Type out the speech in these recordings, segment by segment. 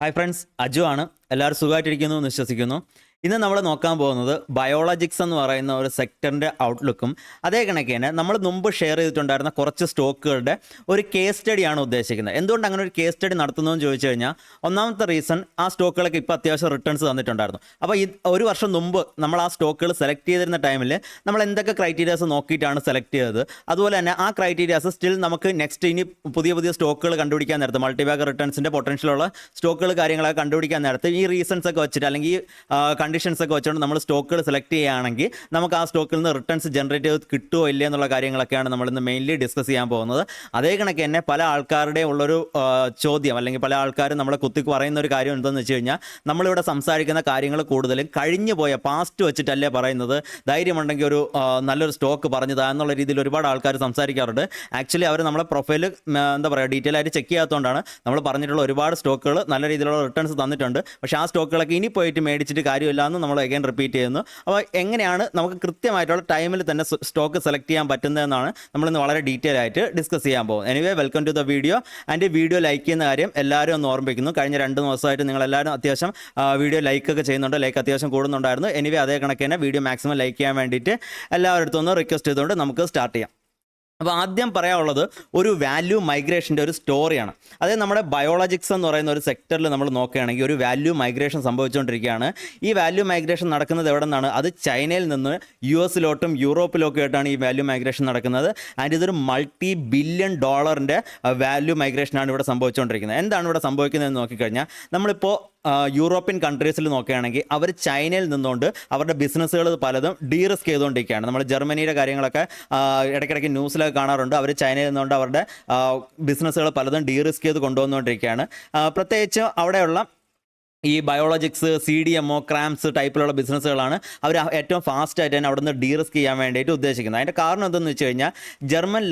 Hi friends, Aju ആണ്. എല്ലാവരും സുഖമായിട്ടിരിക്കുന്നു എന്ന് വിശ്വസിക്കുന്നു. ഇന്ന് നമ്മൾ നോക്കാൻ പോകുന്നത് ബയോളജിക്സ് എന്ന് പറയുന്ന ഒരു സെക്ടറിൻ്റെ ഔട്ട്ലുക്കും അതേ കണക്ക് തന്നെ നമ്മൾ മുമ്പ് ഷെയർ ചെയ്തിട്ടുണ്ടായിരുന്ന കുറച്ച് സ്റ്റോക്കുകളുടെ ഒരു കേസ് സ്റ്റഡിയാണ് ഉദ്ദേശിക്കുന്നത്. എന്തുകൊണ്ട് അങ്ങനെ ഒരു കേസ് സ്റ്റഡി നടത്തുന്നതെന്ന് ചോദിച്ചു കഴിഞ്ഞാൽ, ഒന്നാമത്തെ റീസൺ ആ സ്റ്റോക്കുകളൊക്കെ ഇപ്പോൾ അത്യാവശ്യം റിട്ടേൺസ് തന്നിട്ടുണ്ടായിരുന്നു. അപ്പോൾ ഒരു വർഷം മുമ്പ് നമ്മൾ ആ സ്റ്റോക്കുകൾ സെലക്ട് ചെയ്തിരുന്ന ടൈമിൽ നമ്മൾ എന്തൊക്കെ ക്രൈറ്റീരിയാസ് നോക്കിയിട്ടാണ് സെലക്ട് ചെയ്തത്, അതുപോലെ തന്നെ ആ ക്രൈറ്റീരിയാസ് സ്റ്റിൽ നമുക്ക് നെക്സ്റ്റ് ഇനി പുതിയ പുതിയ സ്റ്റോക്കുകൾ കണ്ടുപിടിക്കാൻ നേരത്ത് മൾട്ടിബാഗ് റിട്ടേൺസിൻ്റെ പൊട്ടൻഷ്യലുള്ള സ്റ്റോക്കുകൾ കാര്യങ്ങളൊക്കെ കണ്ടുപിടിക്കാൻ നേരത്ത് ഈ റീസൺസ് ഒക്കെ വെച്ചിട്ട് അല്ലെങ്കിൽ കണ്ടീഷൻസ് ഒക്കെ വെച്ചുകൊണ്ട് നമ്മൾ സ്റ്റോക്കുകൾ സെലക്ട് ചെയ്യുകയാണെങ്കിൽ നമുക്ക് ആ സ്റ്റോക്കിൽ നിന്ന് റിട്ടേൺസ് ജനറേറ്റ് ചെയ്ത് കിട്ടുമോ ഇല്ലേ എന്നുള്ള കാര്യങ്ങളൊക്കെയാണ് നമ്മളിന്ന് മെയിൻലി ഡിസ്കസ് ചെയ്യാൻ പോകുന്നത്. അതേ കണക്ക് തന്നെ പല ആൾക്കാരുടെ ഉള്ളൊരു ചോദ്യം, അല്ലെങ്കിൽ പല ആൾക്കാരും നമ്മളെ കുത്തിക്ക് പറയുന്ന ഒരു കാര്യം എന്താണെന്ന് വെച്ച് കഴിഞ്ഞാൽ, നമ്മളിവിടെ സംസാരിക്കുന്ന കാര്യങ്ങൾ കൂടുതലും കഴിഞ്ഞു പോയ പാസ്റ്റ് വെച്ചിട്ടല്ലേ പറയുന്നത്. ധൈര്യമുണ്ടെങ്കിൽ ഒരു നല്ലൊരു സ്റ്റോക്ക് പറഞ്ഞതാ എന്നുള്ള രീതിയിൽ ഒരുപാട് ആൾക്കാർ സംസാരിക്കാറുണ്ട്. ആക്ച്വലി അവർ നമ്മളെ പ്രൊഫൈൽ എന്താ പറയുക ഡീറ്റെയിൽ ആയിട്ട് ചെക്ക് ചെയ്യാത്തതുകൊണ്ടാണ് നമ്മൾ പറഞ്ഞിട്ടുള്ള ഒരുപാട് സ്റ്റോക്കുകൾ നല്ല രീതിയിലുള്ള റിട്ടേൺസ് തന്നിട്ടുണ്ട്. പക്ഷേ ആ സ്റ്റോക്കുകളൊക്കെ ഇനി പോയിട്ട് മേടിച്ചിട്ട് കാര്യമില്ല എന്ന് നമ്മൾ അഗൈൻ റിപ്പീറ്റ് ചെയ്യുന്നു. അപ്പോൾ എങ്ങനെയാണ് നമുക്ക് കൃത്യമായിട്ടുള്ള ടൈമിൽ തന്നെ സ്റ്റോക്ക് സെലക്ട് ചെയ്യാൻ പറ്റുന്നതെന്നാണ് നമ്മളിന്ന് വളരെ ഡീറ്റെയിൽ ആയിട്ട് ഡിസ്കസ് ചെയ്യാൻ പോകുന്നത്. Anyway, welcome to the video. And video like ചെയ്യുന്ന കാര്യം എല്ലാവരും ഒന്ന് ഓർമ്മിപ്പിക്കുന്നു. കഴിഞ്ഞ 2 ദിവസമായിട്ട് നിങ്ങളെല്ലാവരും അത്യാവശ്യം വീഡിയോ ലൈക്കൊക്കെ ചെയ്യുന്നുണ്ട്, ലൈക്ക് അത്യാവശ്യം കൂടുന്നുണ്ടായിരുന്നു. എനിവേ, അതേ കണക്ക് തന്നെ വീഡിയോ മാക്സിമം ലൈക്ക് ചെയ്യാൻ വേണ്ടിയിട്ട് എല്ലാവരുടെ അടുത്തൊന്ന് റിക്വസ്റ്റ് ചെയ്തുകൊണ്ട് നമുക്ക് സ്റ്റാർട്ട് ചെയ്യാം. അപ്പോൾ ആദ്യം പറയാനുള്ളത് ഒരു വാല്യൂ മൈഗ്രേഷൻ്റെ ഒരു സ്റ്റോറിയാണ്. അതായത് നമ്മുടെ ബയോളജിക്സ് എന്ന് പറയുന്ന ഒരു സെക്ടറിൽ നമ്മൾ നോക്കുകയാണെങ്കിൽ ഒരു വാല്യൂ മൈഗ്രേഷൻ സംഭവിച്ചുകൊണ്ടിരിക്കുകയാണ്. ഈ വാല്യൂ മൈഗ്രേഷൻ നടക്കുന്നത് എവിടെ നിന്നാണ്? അത് ചൈനയിൽ നിന്ന് US-ലോട്ടും യൂറോപ്പിലൊക്കെ ആയിട്ടാണ് ഈ വാല്യൂ മൈഗ്രേഷൻ നടക്കുന്നത്. ആൻഡ് ഇതൊരു $multi-billion വാല്യൂ മൈഗ്രേഷനാണ് ഇവിടെ സംഭവിച്ചുകൊണ്ടിരിക്കുന്നത്. എന്താണ് ഇവിടെ സംഭവിക്കുന്നതെന്ന് നോക്കിക്കഴിഞ്ഞാൽ, നമ്മളിപ്പോൾ യൂറോപ്യൻ കൺട്രീസിൽ നോക്കുകയാണെങ്കിൽ അവർ ചൈനയിൽ നിന്നുകൊണ്ട് അവരുടെ ബിസിനസ്സുകൾ പലതും ഡീറിസ്ക് ചെയ്തുകൊണ്ടിരിക്കുകയാണ്. നമ്മൾ ജർമ്മനിയുടെ കാര്യങ്ങളൊക്കെ ഇടയ്ക്കിടയ്ക്ക് ന്യൂസിലൊക്കെ കാണാറുണ്ട്. അവർ ചൈനയിൽ നിന്നുകൊണ്ട് അവരുടെ ബിസിനസ്സുകൾ പലതും ഡീറിസ്ക് ചെയ്ത് കൊണ്ടുവന്നുകൊണ്ടിരിക്കുകയാണ്. പ്രത്യേകിച്ച് അവിടെയുള്ള ഈ ബയോളജിക്സ്, CDMO, ക്രാംസ് ടൈപ്പിലുള്ള ബിസിനസ്സുകളാണ് അവർ ഏറ്റവും ഫാസ്റ്റായിട്ട് തന്നെ അവിടെ നിന്ന് ഡീറിസ്ക് ചെയ്യാൻ വേണ്ടിയിട്ട് ഉദ്ദേശിക്കുന്നത്. അതിൻ്റെ കാരണം എന്തെന്ന് വെച്ച് കഴിഞ്ഞാൽ, ജർമ്മൻ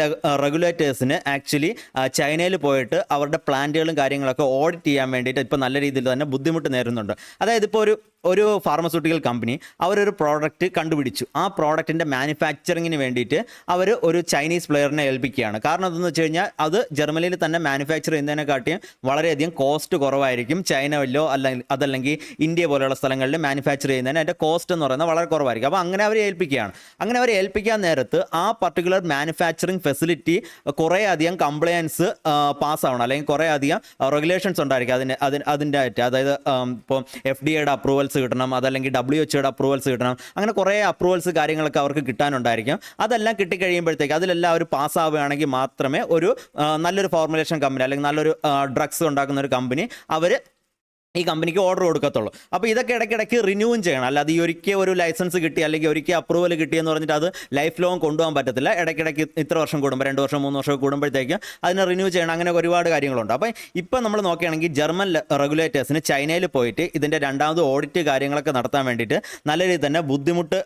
റെഗുലേറ്റേഴ്സിന് ആക്ച്വലി ചൈനയിൽ പോയിട്ട് അവരുടെ പ്ലാന്റുകളും കാര്യങ്ങളൊക്കെ ഓഡിറ്റ് ചെയ്യാൻ വേണ്ടിയിട്ട് ഇപ്പോൾ നല്ല രീതിയിൽ തന്നെ ബുദ്ധിമുട്ട് നേരിടുന്നുണ്ട്. അതായത് ഇപ്പോൾ ഒരു ഫാർമസ്യൂട്ടിക്കൽ കമ്പനി അവരൊരു പ്രോഡക്റ്റ് കണ്ടുപിടിച്ചു. ആ പ്രോഡക്റ്റിൻ്റെ മാനുഫാക്ചറിങ്ങിന് വേണ്ടിയിട്ട് അവർ ഒരു ചൈനീസ് പ്ലെയറിനെ ഏൽപ്പിക്കുകയാണ്. കാരണം എന്തെന്ന് വെച്ച് കഴിഞ്ഞാൽ, അത് ജർമ്മനിയിൽ തന്നെ മാനുഫാക്ചർ ചെയ്യുന്നതിനെക്കാട്ടിയും വളരെയധികം കോസ്റ്റ് കുറവായിരിക്കും. ചൈനയിലോ അതല്ലെങ്കിൽ ഇന്ത്യ പോലെയുള്ള സ്ഥലങ്ങളിൽ മാനുഫാക്ചർ ചെയ്യുന്നതിന് അതിൻ്റെ കോസ്റ്റ് എന്ന് പറയുന്നത് വളരെ കുറവായിരിക്കും. അപ്പോൾ അങ്ങനെ അവരെ ഏൽപ്പിക്കുകയാണ്. അങ്ങനെ അവരെ ഏൽപ്പിക്കാൻ നേരത്ത് ആ പർട്ടിക്കുലർ മാനുഫാക്ചറിങ് ഫെസിലിറ്റി കുറേ അധികം കംപ്ലയൻസ് പാസ്സാവണം, അല്ലെങ്കിൽ കുറേ അധികം റെഗുലേഷൻസ് ഉണ്ടായിരിക്കും അതിൻ്റെ ആയിട്ട്. അതായത് ഇപ്പോൾ FDA അപ്രൂവൽസ് കിട്ടണം, അതല്ലെങ്കിൽ WHO അപ്രൂവൽസ് കിട്ടണം. അങ്ങനെ കുറേ അപ്രൂവൽസ് കാര്യങ്ങളൊക്കെ അവർക്ക് കിട്ടാനുണ്ടായിരിക്കും. അതെല്ലാം കിട്ടിക്കഴിയുമ്പോഴത്തേക്ക് അതിലെല്ലാം അവർ പാസ്സാവുകയാണെങ്കിൽ മാത്രമേ ഒരു നല്ലൊരു ഫോർമുലേഷൻ കമ്പനി അല്ലെങ്കിൽ നല്ലൊരു ഡ്രഗ്സ് ഉണ്ടാക്കുന്ന ഒരു കമ്പനി ഈ കമ്പനിക്ക് ഓർഡർ കൊടുക്കത്തുള്ളൂ. അപ്പോൾ ഇതൊക്കെ ഇടയ്ക്കിടയ്ക്ക് റിന്യൂവും ചെയ്യണം. അല്ലാതെ ഈ ഒരിക്കൽ ഒരു ലൈസൻസ് കിട്ടി അല്ലെങ്കിൽ ഒരിക്കൽ അപ്രൂവൽ കിട്ടിയെന്ന് പറഞ്ഞിട്ട് അത് ലൈഫ് ലോങ് കൊണ്ടുപോകാൻ പറ്റത്തില്ല. ഇടയ്ക്കിടയ്ക്ക് ഇത്ര വർഷം കൂടുമ്പോൾ, 2 വർഷം 3 വർഷം കൂടുമ്പോഴത്തേക്ക് അതിനെ റിന്യൂ ചെയ്യണം. അങ്ങനെ ഒരുപാട് കാര്യങ്ങളുണ്ട്. അപ്പോൾ ഇപ്പം നമ്മൾ നോക്കുകയാണെങ്കിൽ ജർമ്മൻ റെഗുലേറ്റേഴ്സിന് ചൈനയിൽ പോയിട്ട് ഇതിൻ്റെ രണ്ടാമത് ഓഡിറ്റ് കാര്യങ്ങളൊക്കെ നടത്താൻ വേണ്ടിയിട്ട് നല്ല രീതിയിൽ തന്നെ ബുദ്ധിമുട്ട്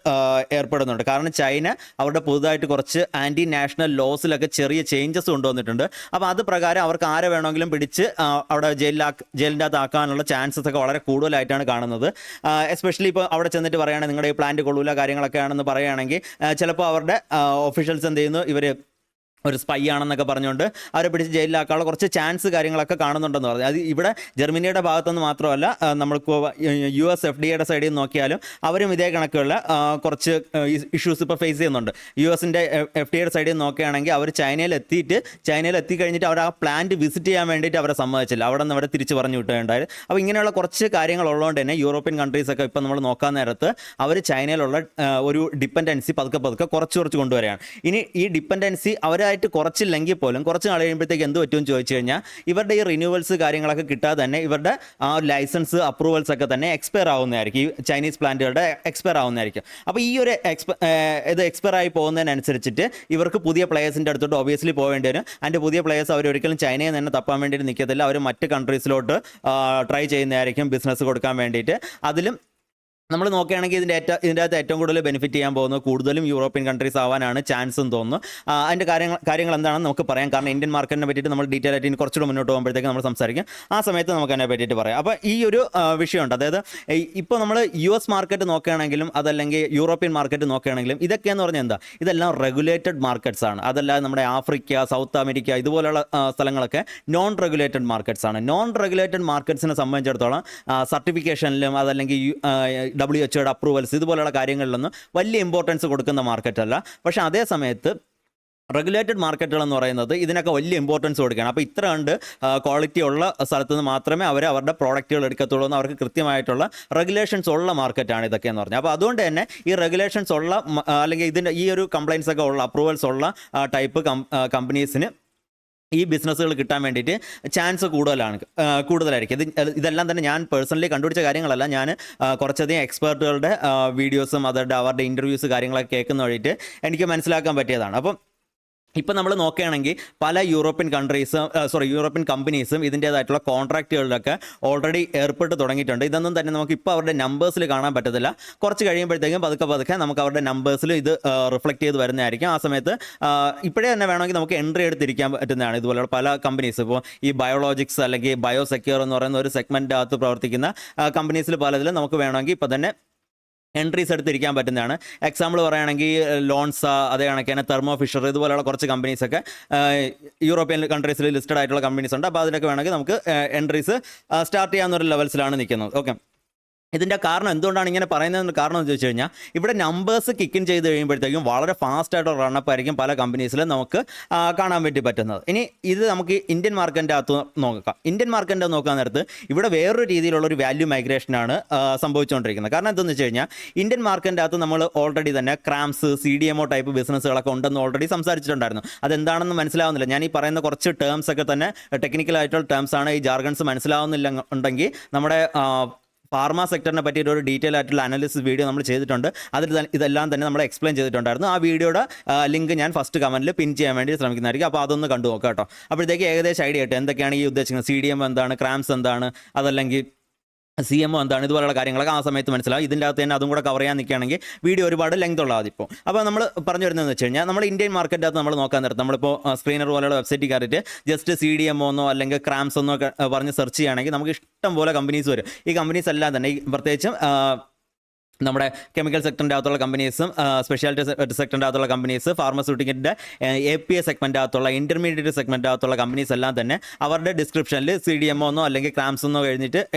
ഏർപ്പെടുന്നുണ്ട്. കാരണം ചൈന അവരുടെ പുതുതായിട്ട് കുറച്ച് ആൻറ്റി നാഷണൽ ലോസിലൊക്കെ ചെറിയ ചേഞ്ചസ് കൊണ്ടുവന്നിട്ടുണ്ട്. അപ്പോൾ അത് പ്രകാരം അവർക്ക് ആരെ വേണമെങ്കിലും പിടിച്ച് അവിടെ ജയിലിൻ്റെ അകത്ത് ആക്കാനുള്ള ചാൻസസ് ഒക്കെ വളരെ കൂടുതലായിട്ടാണ് കാണുന്നത്. എസ്പെഷ്യലി ഇപ്പോൾ അവിടെ ചെന്നിട്ട് പറയുകയാണെങ്കിൽ നിങ്ങളുടെ ഈ പ്ലാന്റ് കൊള്ളൂല കാര്യങ്ങളൊക്കെ ആണെന്ന് പറയുകയാണെങ്കിൽ ചിലപ്പോൾ അവരുടെ ഒഫീഷ്യൽസ് എന്ത് ചെയ്യുന്നു, ഇവർ ഒരു സ്പൈ ആണെന്നൊക്കെ പറഞ്ഞുകൊണ്ട് അവരെ പിടിച്ച് ജയിലിലാക്കാനുള്ള കുറച്ച് ചാൻസ് കാര്യങ്ങളൊക്കെ കാണുന്നുണ്ടെന്ന് പറഞ്ഞു. അത് ഇവിടെ ജർമ്മനിയുടെ ഭാഗത്തുനിന്ന് മാത്രമല്ല, നമ്മൾക്ക് US FDA സൈഡിൽ നിന്ന് നോക്കിയാലും അവരും ഇതേ കണക്കുള്ള കുറച്ച് ഇഷ്യൂസ് ഇപ്പോൾ ഫേസ് ചെയ്യുന്നുണ്ട്. US-ൻ്റെ FDA സൈഡിൽ നിന്ന് നോക്കുകയാണെങ്കിൽ അവർ ചൈനയിൽ എത്തിക്കഴിഞ്ഞിട്ട് അവർ ആ പ്ലാന്റ് വിസിറ്റ് ചെയ്യാൻ വേണ്ടിയിട്ട് അവരെ സമ്മതിച്ചില്ല. അവിടെ നിന്ന് അവരെ തിരിച്ച് പറഞ്ഞു വിട്ടുകയുണ്ടായത്. അപ്പോൾ ഇങ്ങനെയുള്ള കുറച്ച് കാര്യങ്ങളുള്ളതുകൊണ്ട് തന്നെ യൂറോപ്യൻ കൺട്രീസൊക്കെ ഇപ്പോൾ നമ്മൾ നോക്കാൻ നേരത്ത് അവർ ചൈനയിലുള്ള ഒരു ഡിപ്പെൻഡൻസി പതുക്കെ കുറച്ച് കൊണ്ടുവരികയാണ്. ഇനി ഈ ഡിപ്പെൻഡൻസി അവരായിട്ട് കുറച്ചില്ലെങ്കിൽ പോലും കുറച്ച് നാൾ കഴിയുമ്പോഴത്തേക്ക് എന്ത് പറ്റുമെന്ന് ചോദിച്ചു കഴിഞ്ഞാൽ, ഇവരുടെ ഈ റിന്യൂവൽസ് കാര്യങ്ങളൊക്കെ കിട്ടാതെ തന്നെ ഇവരുടെ ആ ലൈസൻസ് അപ്രൂവൽസ് ഒക്കെ തന്നെ എക്സ്പയർ ആവുന്നതായിരിക്കും. ഈ ചൈനീസ് പ്ലാന്റുകളുടെ എക്സ്പയർ ആവുന്നതായിരിക്കും. അപ്പോൾ ഈ ഒരു ഇത് എക്സ്പയർ ആയി പോകുന്നതിനനുസരിച്ചിട്ട് ഇവർക്ക് പുതിയ പ്ലേയേഴ്സിൻ്റെ അടുത്തോട്ട് ഒബിയസ്ലി പോകേണ്ടി വരും. അതിൻ്റെ പുതിയ പ്ലേയേഴ്സ് അവർ ഒരിക്കലും ചൈനയിൽ തന്നെ തപ്പാൻ വേണ്ടിയിട്ട് നിൽക്കത്തില്ല. അവർ മറ്റ് കൺട്രീസിലോട്ട് ട്രൈ ചെയ്യുന്നതായിരിക്കും ബിസിനസ് കൊടുക്കാൻ വേണ്ടിയിട്ട്. അതിലും നമ്മൾ നോക്കുകയാണെങ്കിൽ ഇതിൻ്റെ അകത്ത് ഏറ്റവും കൂടുതൽ ബെനിഫിറ്റ് ചെയ്യാൻ പോകുന്നത് കൂടുതലും യൂറോപ്യൻ കൺട്രീസ് ആവാനാണ് ചാൻസ് എന്ന് തോന്നുന്നു. അതിൻ്റെ കാര്യങ്ങൾ എന്താണെന്ന് നമുക്ക് പറയാം. കാരണം ഇന്ത്യൻ മാർക്കറ്റിനെ പറ്റിയിട്ട് നമ്മൾ ഡീറ്റെയിൽ ആയിട്ട് ഇനി കുറച്ചുകൂടെ മുന്നോട്ട് പോകുമ്പോഴത്തേക്ക് നമ്മൾ സംസാരിക്കും. ആ സമയത്ത് നമുക്ക് അതിനെ പറ്റിയിട്ട് പറയാം. അപ്പോൾ ഈ ഒരു വിഷയമുണ്ട്. അതായത് ഇപ്പോൾ നമ്മൾ US മാർക്കറ്റ് നോക്കുകയാണെങ്കിലും അതല്ലെങ്കിൽ യൂറോപ്യൻ മാർക്കറ്റ് നോക്കുകയാണെങ്കിലും ഇതൊക്കെയെന്ന് പറഞ്ഞാൽ എന്താ, ഇതെല്ലാം റെഗുലേറ്റഡ് മാർക്കറ്റ്സ് ആണ്. അതല്ലാതെ നമ്മുടെ ആഫ്രിക്ക, സൗത്ത് അമേരിക്ക ഇതുപോലുള്ള സ്ഥലങ്ങളൊക്കെ നോൺ റെഗുലേറ്റഡ് മാർക്കറ്റ്സ് ആണ്. നോൺ റെഗുലേറ്റഡ് മാർക്കറ്റ്സിനെ സംബന്ധിച്ചിടത്തോളം സർട്ടിഫിക്കേഷനിലും അതല്ലെങ്കിൽ WHO അപ്രൂവൽസ് ഇതുപോലുള്ള കാര്യങ്ങളിലൊന്നും വലിയ ഇമ്പോർട്ടൻസ് കൊടുക്കുന്ന മാർക്കറ്റല്ല. പക്ഷേ അതേ സമയത്ത് റെഗുലേറ്റഡ് മാർക്കറ്റുകൾ എന്ന് പറയുന്നത് ഇതിനൊക്കെ വലിയ ഇമ്പോർട്ടൻസ് കൊടുക്കുകയാണ്. അപ്പോൾ ഇത്ര കണ്ട് ക്വാളിറ്റി ഉള്ള സ്ഥലത്ത് നിന്ന് മാത്രമേ അവരുടെ പ്രോഡക്റ്റുകൾ എടുക്കത്തുള്ളൂ എന്ന് അവർക്ക് കൃത്യമായിട്ടുള്ള റെഗുലേഷൻസ് ഉള്ള മാർക്കറ്റാണ് ഇതൊക്കെ എന്ന് പറഞ്ഞാൽ. അപ്പോൾ അതുകൊണ്ട് തന്നെ ഈ റെഗുലേഷൻസ് ഉള്ള അല്ലെങ്കിൽ ഇതിൻ്റെ ഈ ഒരു കംപ്ലൈൻസ് ഒക്കെ ഉള്ള അപ്രൂവൽസ് ഉള്ള ടൈപ്പ് കമ്പനീസിന് ഈ ബിസിനസ്സുകൾ കിട്ടാൻ വേണ്ടിയിട്ട് ചാൻസ് കൂടുതലായിരിക്കും. ഇതെല്ലാം തന്നെ ഞാൻ പേഴ്സണലി കണ്ടുപിടിച്ച കാര്യങ്ങളല്ല. ഞാൻ കുറച്ചധികം എക്സ്പേർട്ടുകളുടെ വീഡിയോസും അവരുടെ ഇൻ്റർവ്യൂസ് കാര്യങ്ങളൊക്കെ കേൾക്കുന്ന വഴിയിട്ട് എനിക്ക് മനസ്സിലാക്കാൻ പറ്റിയതാണ്. അപ്പം ഇപ്പം നമ്മൾ നോക്കുകയാണെങ്കിൽ പല യൂറോപ്യൻ കമ്പനീസും ഇതിൻ്റേതായിട്ടുള്ള കോൺട്രാക്റ്റുകളിലൊക്കെ ഓൾറെഡി ഏർപ്പെട്ട് തുടങ്ങിയിട്ടുണ്ട്. ഇതൊന്നും തന്നെ നമുക്ക് ഇപ്പോൾ അവരുടെ നമ്പേഴ്സിൽ കാണാൻ പറ്റത്തില്ല. കുറച്ച് കഴിയുമ്പോഴത്തേക്കും പതുക്കെ നമുക്ക് അവരുടെ നമ്പേഴ്സിൽ ഇത് റിഫ്ലക്റ്റ് ചെയ്ത് വരുന്നതായിരിക്കും. ആ സമയത്ത് ഇപ്പോഴേ തന്നെ വേണമെങ്കിൽ നമുക്ക് എൻട്രി എടുത്തിരിക്കാൻ പറ്റുന്നതാണ്. ഇതുപോലെയുള്ള പല കമ്പനീസ് ഇപ്പോൾ ഈ ബയോളോജിക്സ് അല്ലെങ്കിൽ ബയോസെക്യൂർ എന്ന് പറയുന്ന ഒരു സെഗ്മെൻറ്റ് അകത്ത് പ്രവർത്തിക്കുന്ന കമ്പനീസിൽ പലതിലും നമുക്ക് വേണമെങ്കിൽ ഇപ്പോൾ തന്നെ എൻട്രീസ് എടുത്തിരിക്കാൻ പറ്റുന്നതാണ്. എക്സാമ്പിൾ പറയുകയാണെങ്കിൽ ലോൺസ, അതേ കണക്ക് തന്നെ തെർമോ ഫിഷർ ഇതുപോലെയുള്ള കുറച്ച് കമ്പനീസൊക്കെ യൂറോപ്യൻ കൺട്രീസിൽ ലിസ്റ്റഡ് ആയിട്ടുള്ള കമ്പനീസ് ഉണ്ട്. അപ്പോൾ അതിനൊക്കെ വേണമെങ്കിൽ നമുക്ക് എൻട്രീസ് സ്റ്റാർട്ട് ചെയ്യാവുന്ന ഒരു ലെവൽസിലാണ് നിൽക്കുന്നത്. ഓക്കെ, ഇതിൻ്റെ കാരണം എന്തുകൊണ്ടാണ് ഇങ്ങനെ പറയുന്നതെന്ന് കാരണം എന്ന് ചോദിച്ചു കഴിഞ്ഞാൽ ഇവിടെ നമ്പേഴ്സ് കിക്കിൻ ചെയ്ത് കഴിയുമ്പോഴത്തേക്കും വളരെ ഫാസ്റ്റായിട്ടുള്ള റണ്ണപ്പ് ആയിരിക്കും പല കമ്പനീസിലും നമുക്ക് കാണാൻ വേണ്ടി പറ്റുന്നത്. ഇനി ഇത് നമുക്ക് ഇന്ത്യൻ മാർക്കറ്റിൻ്റെ അകത്ത് നോക്കാം. ഇന്ത്യൻ മാർക്കറ്റിൻ്റെ നോക്കാൻ നേരത്ത് ഇവിടെ വേറൊരു രീതിയിലുള്ളൊരു വാല്യൂ മൈഗ്രേഷനാണ് സംഭവിച്ചുകൊണ്ടിരിക്കുന്നത്. കാരണം എന്തെന്ന് വെച്ച് കഴിഞ്ഞാൽ ഇന്ത്യൻ മാർക്കറ്റിൻ്റെ അകത്ത് നമ്മൾ ഓൾറെഡി തന്നെ ക്രാംസ്, CDMO ടൈപ്പ് ബിസിനസ്സുകളൊക്കെ ഉണ്ടെന്ന് ഓൾറെഡി സംസാരിച്ചിട്ടുണ്ടായിരുന്നു. അതെന്താണെന്ന് മനസ്സിലാവുന്നില്ല. ഞാൻ ഈ പറയുന്ന കുറച്ച് ടേംസ് ഒക്കെ തന്നെ ടെക്നിക്കലായിട്ടുള്ള ടേംസ് ആണ്. ഈ ജാർഗൺസ് മനസ്സിലാവുന്നില്ല ഉണ്ടെങ്കിൽ നമ്മുടെ ഫാർമ സെക്ടറിനെ പറ്റിയിട്ട് ഒരു ഡീറ്റെയിൽ ആയിട്ടുള്ള അനാലിസിസ് വീഡിയോ നമ്മൾ ചെയ്തിട്ടുണ്ട്. അതിൽ ഇതെല്ലാം തന്നെ നമ്മൾ എക്സ്പ്ലെയിൻ ചെയ്തിട്ടുണ്ടായിരുന്നു. ആ വീഡിയോയുടെ ലിങ്ക് ഞാൻ ഫസ്റ്റ് കമൻറ്റിൽ പിൻ ചെയ്യാൻ വേണ്ടി ശ്രമിക്കുന്നതായിരിക്കും. അപ്പോൾ അതൊന്ന് കണ്ടു നോക്കാം കേട്ടോ. അപ്പോഴത്തേക്ക് ഏകദേശം ഐഡിയ കിട്ടും എന്തൊക്കെയാണ് ഈ ഉദ്ദേശിക്കുന്നത്. CDMO എന്താണ്, ക്രാംസ് എന്താണ്, അതല്ലെങ്കിൽ CMO എന്താണ്, ഇതുപോലുള്ള കാര്യങ്ങളൊക്കെ ആ സമയത്ത് മനസ്സിലാവും. ഇതിൻ്റെ അകത്ത് തന്നെ അതും കൂടെ കവർ ചെയ്യാൻ നിൽക്കുകയാണെങ്കിൽ വീഡിയോ ഒരുപാട് ലെങ്ത് ഉള്ളതാണ് ഇപ്പോൾ. അപ്പോൾ നമ്മൾ പറഞ്ഞു വരുന്നതെന്ന് വെച്ച് കഴിഞ്ഞാൽ നമ്മൾ ഇന്ത്യൻ മാർക്കറ്റിൻ്റെ അകത്ത് നമ്മൾ നോക്കാൻ നേരത്ത് നമ്മളിപ്പോൾ സ്ക്രീനർ പോലെയുള്ള വെബ്സൈറ്റിൽ കയറിയിട്ട് ജസ്റ്റ് CDMO എന്നോ അല്ലെങ്കിൽ ക്രാംസ് എന്നോ പറഞ്ഞ് സെർച്ച് ചെയ്യുകയാണെങ്കിൽ നമുക്ക് ഇഷ്ടം പോലെ കമ്പനീസ് വരും. ഈ കമ്പനീസ് എല്ലാം തന്നെ പ്രത്യേകിച്ചും നമ്മുടെ കെമിക്കൽ സെക്ടറിൻ്റെ അകത്തുള്ള കമ്പനീസും സ്പെഷ്യാലിറ്റി സെക്ടറിൻ്റെ അകത്തുള്ള കമ്പനീസ്, ഫാർമസ്യൂട്ടിക്കലിൻ്റെ API സെഗ്മെൻ്റ് അകത്തുള്ള ഇൻ്റർമീഡിയറ്റ് സെഗ്മെൻ്റ് അകത്തുള്ള കമ്പനീസ് എല്ലാം തന്നെ അവരുടെ ഡിസ്ക്രിപ്ഷനിൽ CDMO എന്നോ അല്ലെങ്കിൽ ക്രാംസ് എന്നോ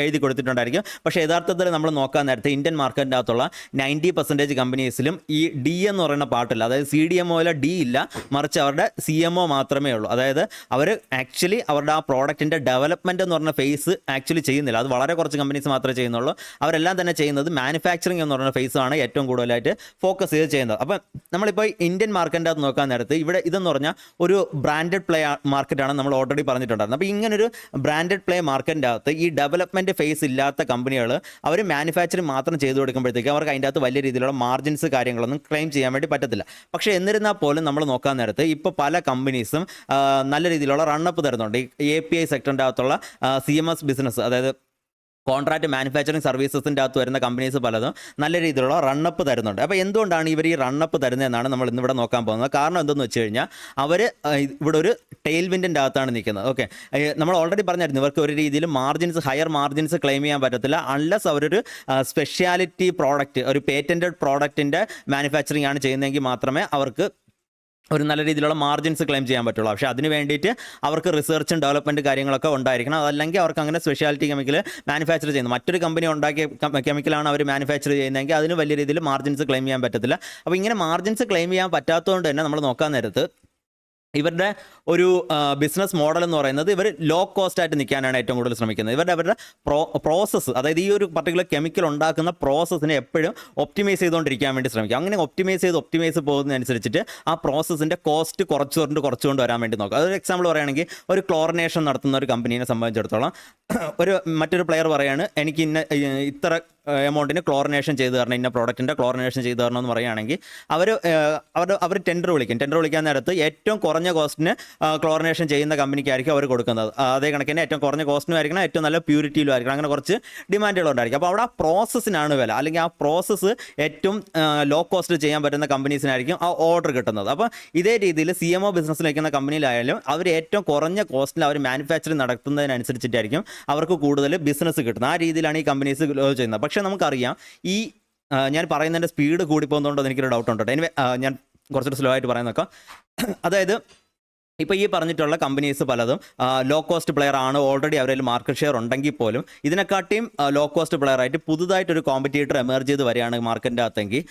എഴുതി കൊടുത്തിട്ടുണ്ടായിരിക്കും. പക്ഷേ യഥാർത്ഥത്തിൽ നമ്മൾ നോക്കാൻ നേരത്തെ ഇന്ത്യൻ മാർക്കറ്റിൻ്റെ അകത്തുള്ള 90% കമ്പനീസിലും ഈ D എന്ന് പറയുന്ന പാർട്ടില്ല. അതായത് CDMOയിൽ D ഇല്ല, മറിച്ച് അവരുടെ CMO മാത്രമേ ഉള്ളൂ. അതായത് അവർ ആക്ച്വലി അവരുടെ ആ പ്രോഡക്റ്റിൻ്റെ ഡെവലപ്മെൻറ്റ് എന്ന് പറഞ്ഞ ഫേസ് ആക്ച്വലി ചെയ്യുന്നില്ല. അത് വളരെ കുറച്ച് കമ്പനീസ് മാത്രമേ ചെയ്യുന്നുള്ളൂ. അവരെല്ലാം തന്നെ ചെയ്യുന്നത് മാനുഫാക്ചറിങ് പറഞ്ഞ ഫേസാണ് ഏറ്റവും കൂടുതലായിട്ട് ഫോക്കസ് ചെയ്ത് ചെയ്യുന്നത്. അപ്പം നമ്മളിപ്പോൾ ഇന്ത്യൻ മാർക്കറ്റിൻ്റെ അകത്ത് നോക്കാൻ നേരത്ത് ഇവിടെ ഇതെന്ന് പറഞ്ഞാൽ ഒരു ബ്രാൻഡഡ് പ്ലേ മാർക്കറ്റാണ് നമ്മൾ ഓൾറെഡി പറഞ്ഞിട്ടുണ്ടായിരുന്നത്. അപ്പോൾ ഇങ്ങനൊരു ബ്രാൻഡഡ് പ്ലേ മാർക്കറ്റിൻ്റെ അകത്ത് ഈ ഡെവലപ്മെൻറ്റ് ഫേസ് ഇല്ലാത്ത കമ്പനികൾ അവർ മാനുഫാക്ചറിങ് മാത്രം ചെയ്തു കൊടുക്കുമ്പോഴത്തേക്ക് അവർക്ക് അതിൻ്റെ അകത്ത് വലിയ രീതിയിലുള്ള മാർജിൻസ് കാര്യങ്ങളൊന്നും ക്ലെയിം ചെയ്യാൻ വേണ്ടി പറ്റത്തില്ല. പക്ഷേ എന്നിരുന്നാൽ പോലും നമ്മൾ നോക്കാൻ നേരത്ത് ഇപ്പോൾ പല കമ്പനീസും നല്ല രീതിയിലുള്ള റണ്ണപ്പ് തരുന്നുണ്ട്. ഈ API സെക്ടറിൻ്റെ അകത്തുള്ള CMS ബിസിനസ്, അതായത് കോൺട്രാക്ട് മാനുഫാക്ചറിങ് സർവീസസിൻ്റെ അകത്ത് വരുന്ന കമ്പനീസ് പലതും നല്ല രീതിയിലുള്ള റണ്ണപ്പ് തരുന്നുണ്ട്. അപ്പോൾ എന്തുകൊണ്ടാണ് ഇവർ ഈ റണ്ണപ്പ് തരുന്നതെന്നാണ് നമ്മൾ ഇന്നിവിടെ നോക്കാൻ പോകുന്നത്. കാരണം എന്തെന്ന് വെച്ച് കഴിഞ്ഞാൽ അവർ ഇവിടെ ഒരു ടെയിൽ വിൻഡിൻ്റെ അകത്താണ് നിൽക്കുന്നത്. ഓക്കെ, നമ്മൾ ഓൾറെഡി പറഞ്ഞായിരുന്നു ഇവർക്ക് ഒരു രീതിയിലും ഹയർ മാർജിൻസ് ക്ലെയിം ചെയ്യാൻ പറ്റത്തില്ല അൺലെസ് അവരൊരു സ്പെഷ്യാലിറ്റി പ്രോഡക്റ്റ്, ഒരു പേറ്റൻറ്റഡ് പ്രോഡക്റ്റിൻ്റെ മാനുഫാക്ചറിങ് ആണ് ചെയ്യുന്നതെങ്കിൽ മാത്രമേ അവർക്ക് ഒരു നല്ല രീതിയിലുള്ള മാർജിൻസ് ക്ലെയിം ചെയ്യാൻ പറ്റുള്ളൂ. പക്ഷേ അതിന് വേണ്ടിയിട്ട് അവർക്ക് റിസർച്ചും ഡെവലപ്മെൻറ്റ് കാര്യങ്ങളൊക്കെ ഉണ്ടായിരിക്കണം. അതല്ലെങ്കിൽ അവർക്ക് അങ്ങനെ സ്പെഷ്യാലിറ്റി കെമിക്കൽ മാനുഫാക്ചർ ചെയ്യുന്നു, മറ്റൊരു കമ്പനി ഉണ്ടാക്കിയ കെമിക്കലാണ് അവർ മാനുഫാക്ചർ ചെയ്യുന്നതെങ്കിൽ അതിന് വലിയ രീതിയിൽ മാർജിൻസ് ക്ലെയിം ചെയ്യാൻ പറ്റത്തില്ല. അപ്പോൾ ഇങ്ങനെ മാർജിൻസ് ക്ലെയിം ചെയ്യാൻ പറ്റാത്തതുകൊണ്ട് തന്നെ നമ്മൾ നോക്കാൻ നേരത്ത് ഇവരുടെ ഒരു ബിസിനസ് മോഡൽ എന്ന് പറയുന്നത് ഇവർ ലോ കോസ്റ്റ് ആയിട്ട് നിൽക്കാനാണ് ഏറ്റവും കൂടുതൽ ശ്രമിക്കുന്നത്. അവരുടെ പ്രോസസ്സ്, അതായത് ഈ ഒരു പർട്ടിക്കുലർ കെമിക്കൽ ഉണ്ടാക്കുന്ന പ്രോസസ്സിനെ എപ്പോഴും ഒപ്റ്റിമൈസ് ചെയ്തുകൊണ്ടിരിക്കാൻ വേണ്ടി ശ്രമിക്കുക. അങ്ങനെ ഒപ്റ്റിമൈസ് പോകുന്നതനുസരിച്ചിട്ട് ആ പ്രോസസ്സിൻ്റെ കോസ്റ്റ് കുറച്ചുകൊണ്ട് വരാൻ വേണ്ടി നോക്കുക. അതൊരു എക്സാമ്പിൾ പറയുകയാണെങ്കിൽ ഒരു ക്ലോറിനേഷൻ നടത്തുന്ന ഒരു കമ്പനീനെ സംബന്ധിച്ചിടത്തോളം മറ്റൊരു പ്ലെയർ പറയാണ് എനിക്ക് ഇത്ര എമൗണ്ടിന് ക്ലോറിനേഷൻ ചെയ്ത് തരണം, ഇന്ന പ്രോഡക്റ്റിൻ്റെ ക്ലോറിനേഷൻ ചെയ്ത് തരണം എന്ന് പറയുകയാണെങ്കിൽ അവർ ടെൻഡർ വിളിക്കാൻ നേരത്ത് ഏറ്റവും കുറഞ്ഞ കോസ്റ്റിന് ക്ലോറിനേഷൻ ചെയ്യുന്ന കമ്പനിക്കായിരിക്കും അവർ കൊടുക്കുന്നത്. അതേ കണക്കിന് ഏറ്റവും കുറഞ്ഞ കോസ്റ്റിനും ആയിരിക്കണം, ഏറ്റവും നല്ല പ്യൂരിറ്റിയിലും ആയിരിക്കണം. അങ്ങനെ കുറച്ച് ഡിമാൻഡുകളുണ്ടായിരിക്കും. അപ്പോൾ അവിടെ ആ പ്രോസസ്സിനാണ് വില, അല്ലെങ്കിൽ ആ പ്രോസസ്സ് ഏറ്റവും ലോ കോസ്റ്റ് ചെയ്യാൻ പറ്റുന്ന കമ്പനീസിനായിരിക്കും ആ ഓർഡർ കിട്ടുന്നത്. അപ്പോൾ ഇതേ രീതിയിൽ CMO ബിസിനസ്സിൽ വയ്ക്കുന്ന കമ്പനിയിലായാലും അവർ ഏറ്റവും കുറഞ്ഞ കോസ്റ്റിൽ അവർ മാനുഫാക്ചറിങ് നടത്തുന്നതിനനുസരിച്ചിട്ടായിരിക്കും അവർക്ക് കൂടുതൽ ബിസിനസ് കിട്ടുന്നത്. ആ രീതിയിലാണ് ഈ കമ്പനീസ് ചെയ്യുന്നത്. പക്ഷേ നമുക്കറിയാം ഈ ഞാൻ പറയുന്നതിൻ്റെ സ്പീഡ് കൂടി പോകുന്നതുകൊണ്ടോ എനിക്കൊരു ഡൗട്ട് ഉണ്ട്. എനിവേ ഞാൻ കുറച്ചുകൂടി സ്ലോ ആയിട്ട് പറയാൻ നോക്കാം. അതായത് ഇപ്പോൾ ഈ പറഞ്ഞിട്ടുള്ള കമ്പനീസ് പലതും ലോ കോസ്റ്റ് പ്ലെയർ ആണ്, ഓൾറെഡി അവരിൽ മാർക്കറ്റ് ഷെയർ ഉണ്ടെങ്കിൽ പോലും ഇതിനെക്കാട്ടിയും ലോ കോസ്റ്റ് പ്ലെയർ ആയിട്ട് പുതുതായിട്ടൊരു കോമ്പറ്റീറ്റർ എമർജ് ചെയ്ത് വരികയാണ് മാർക്കറ്റിൻ്റെ അകത്തെങ്കിൽ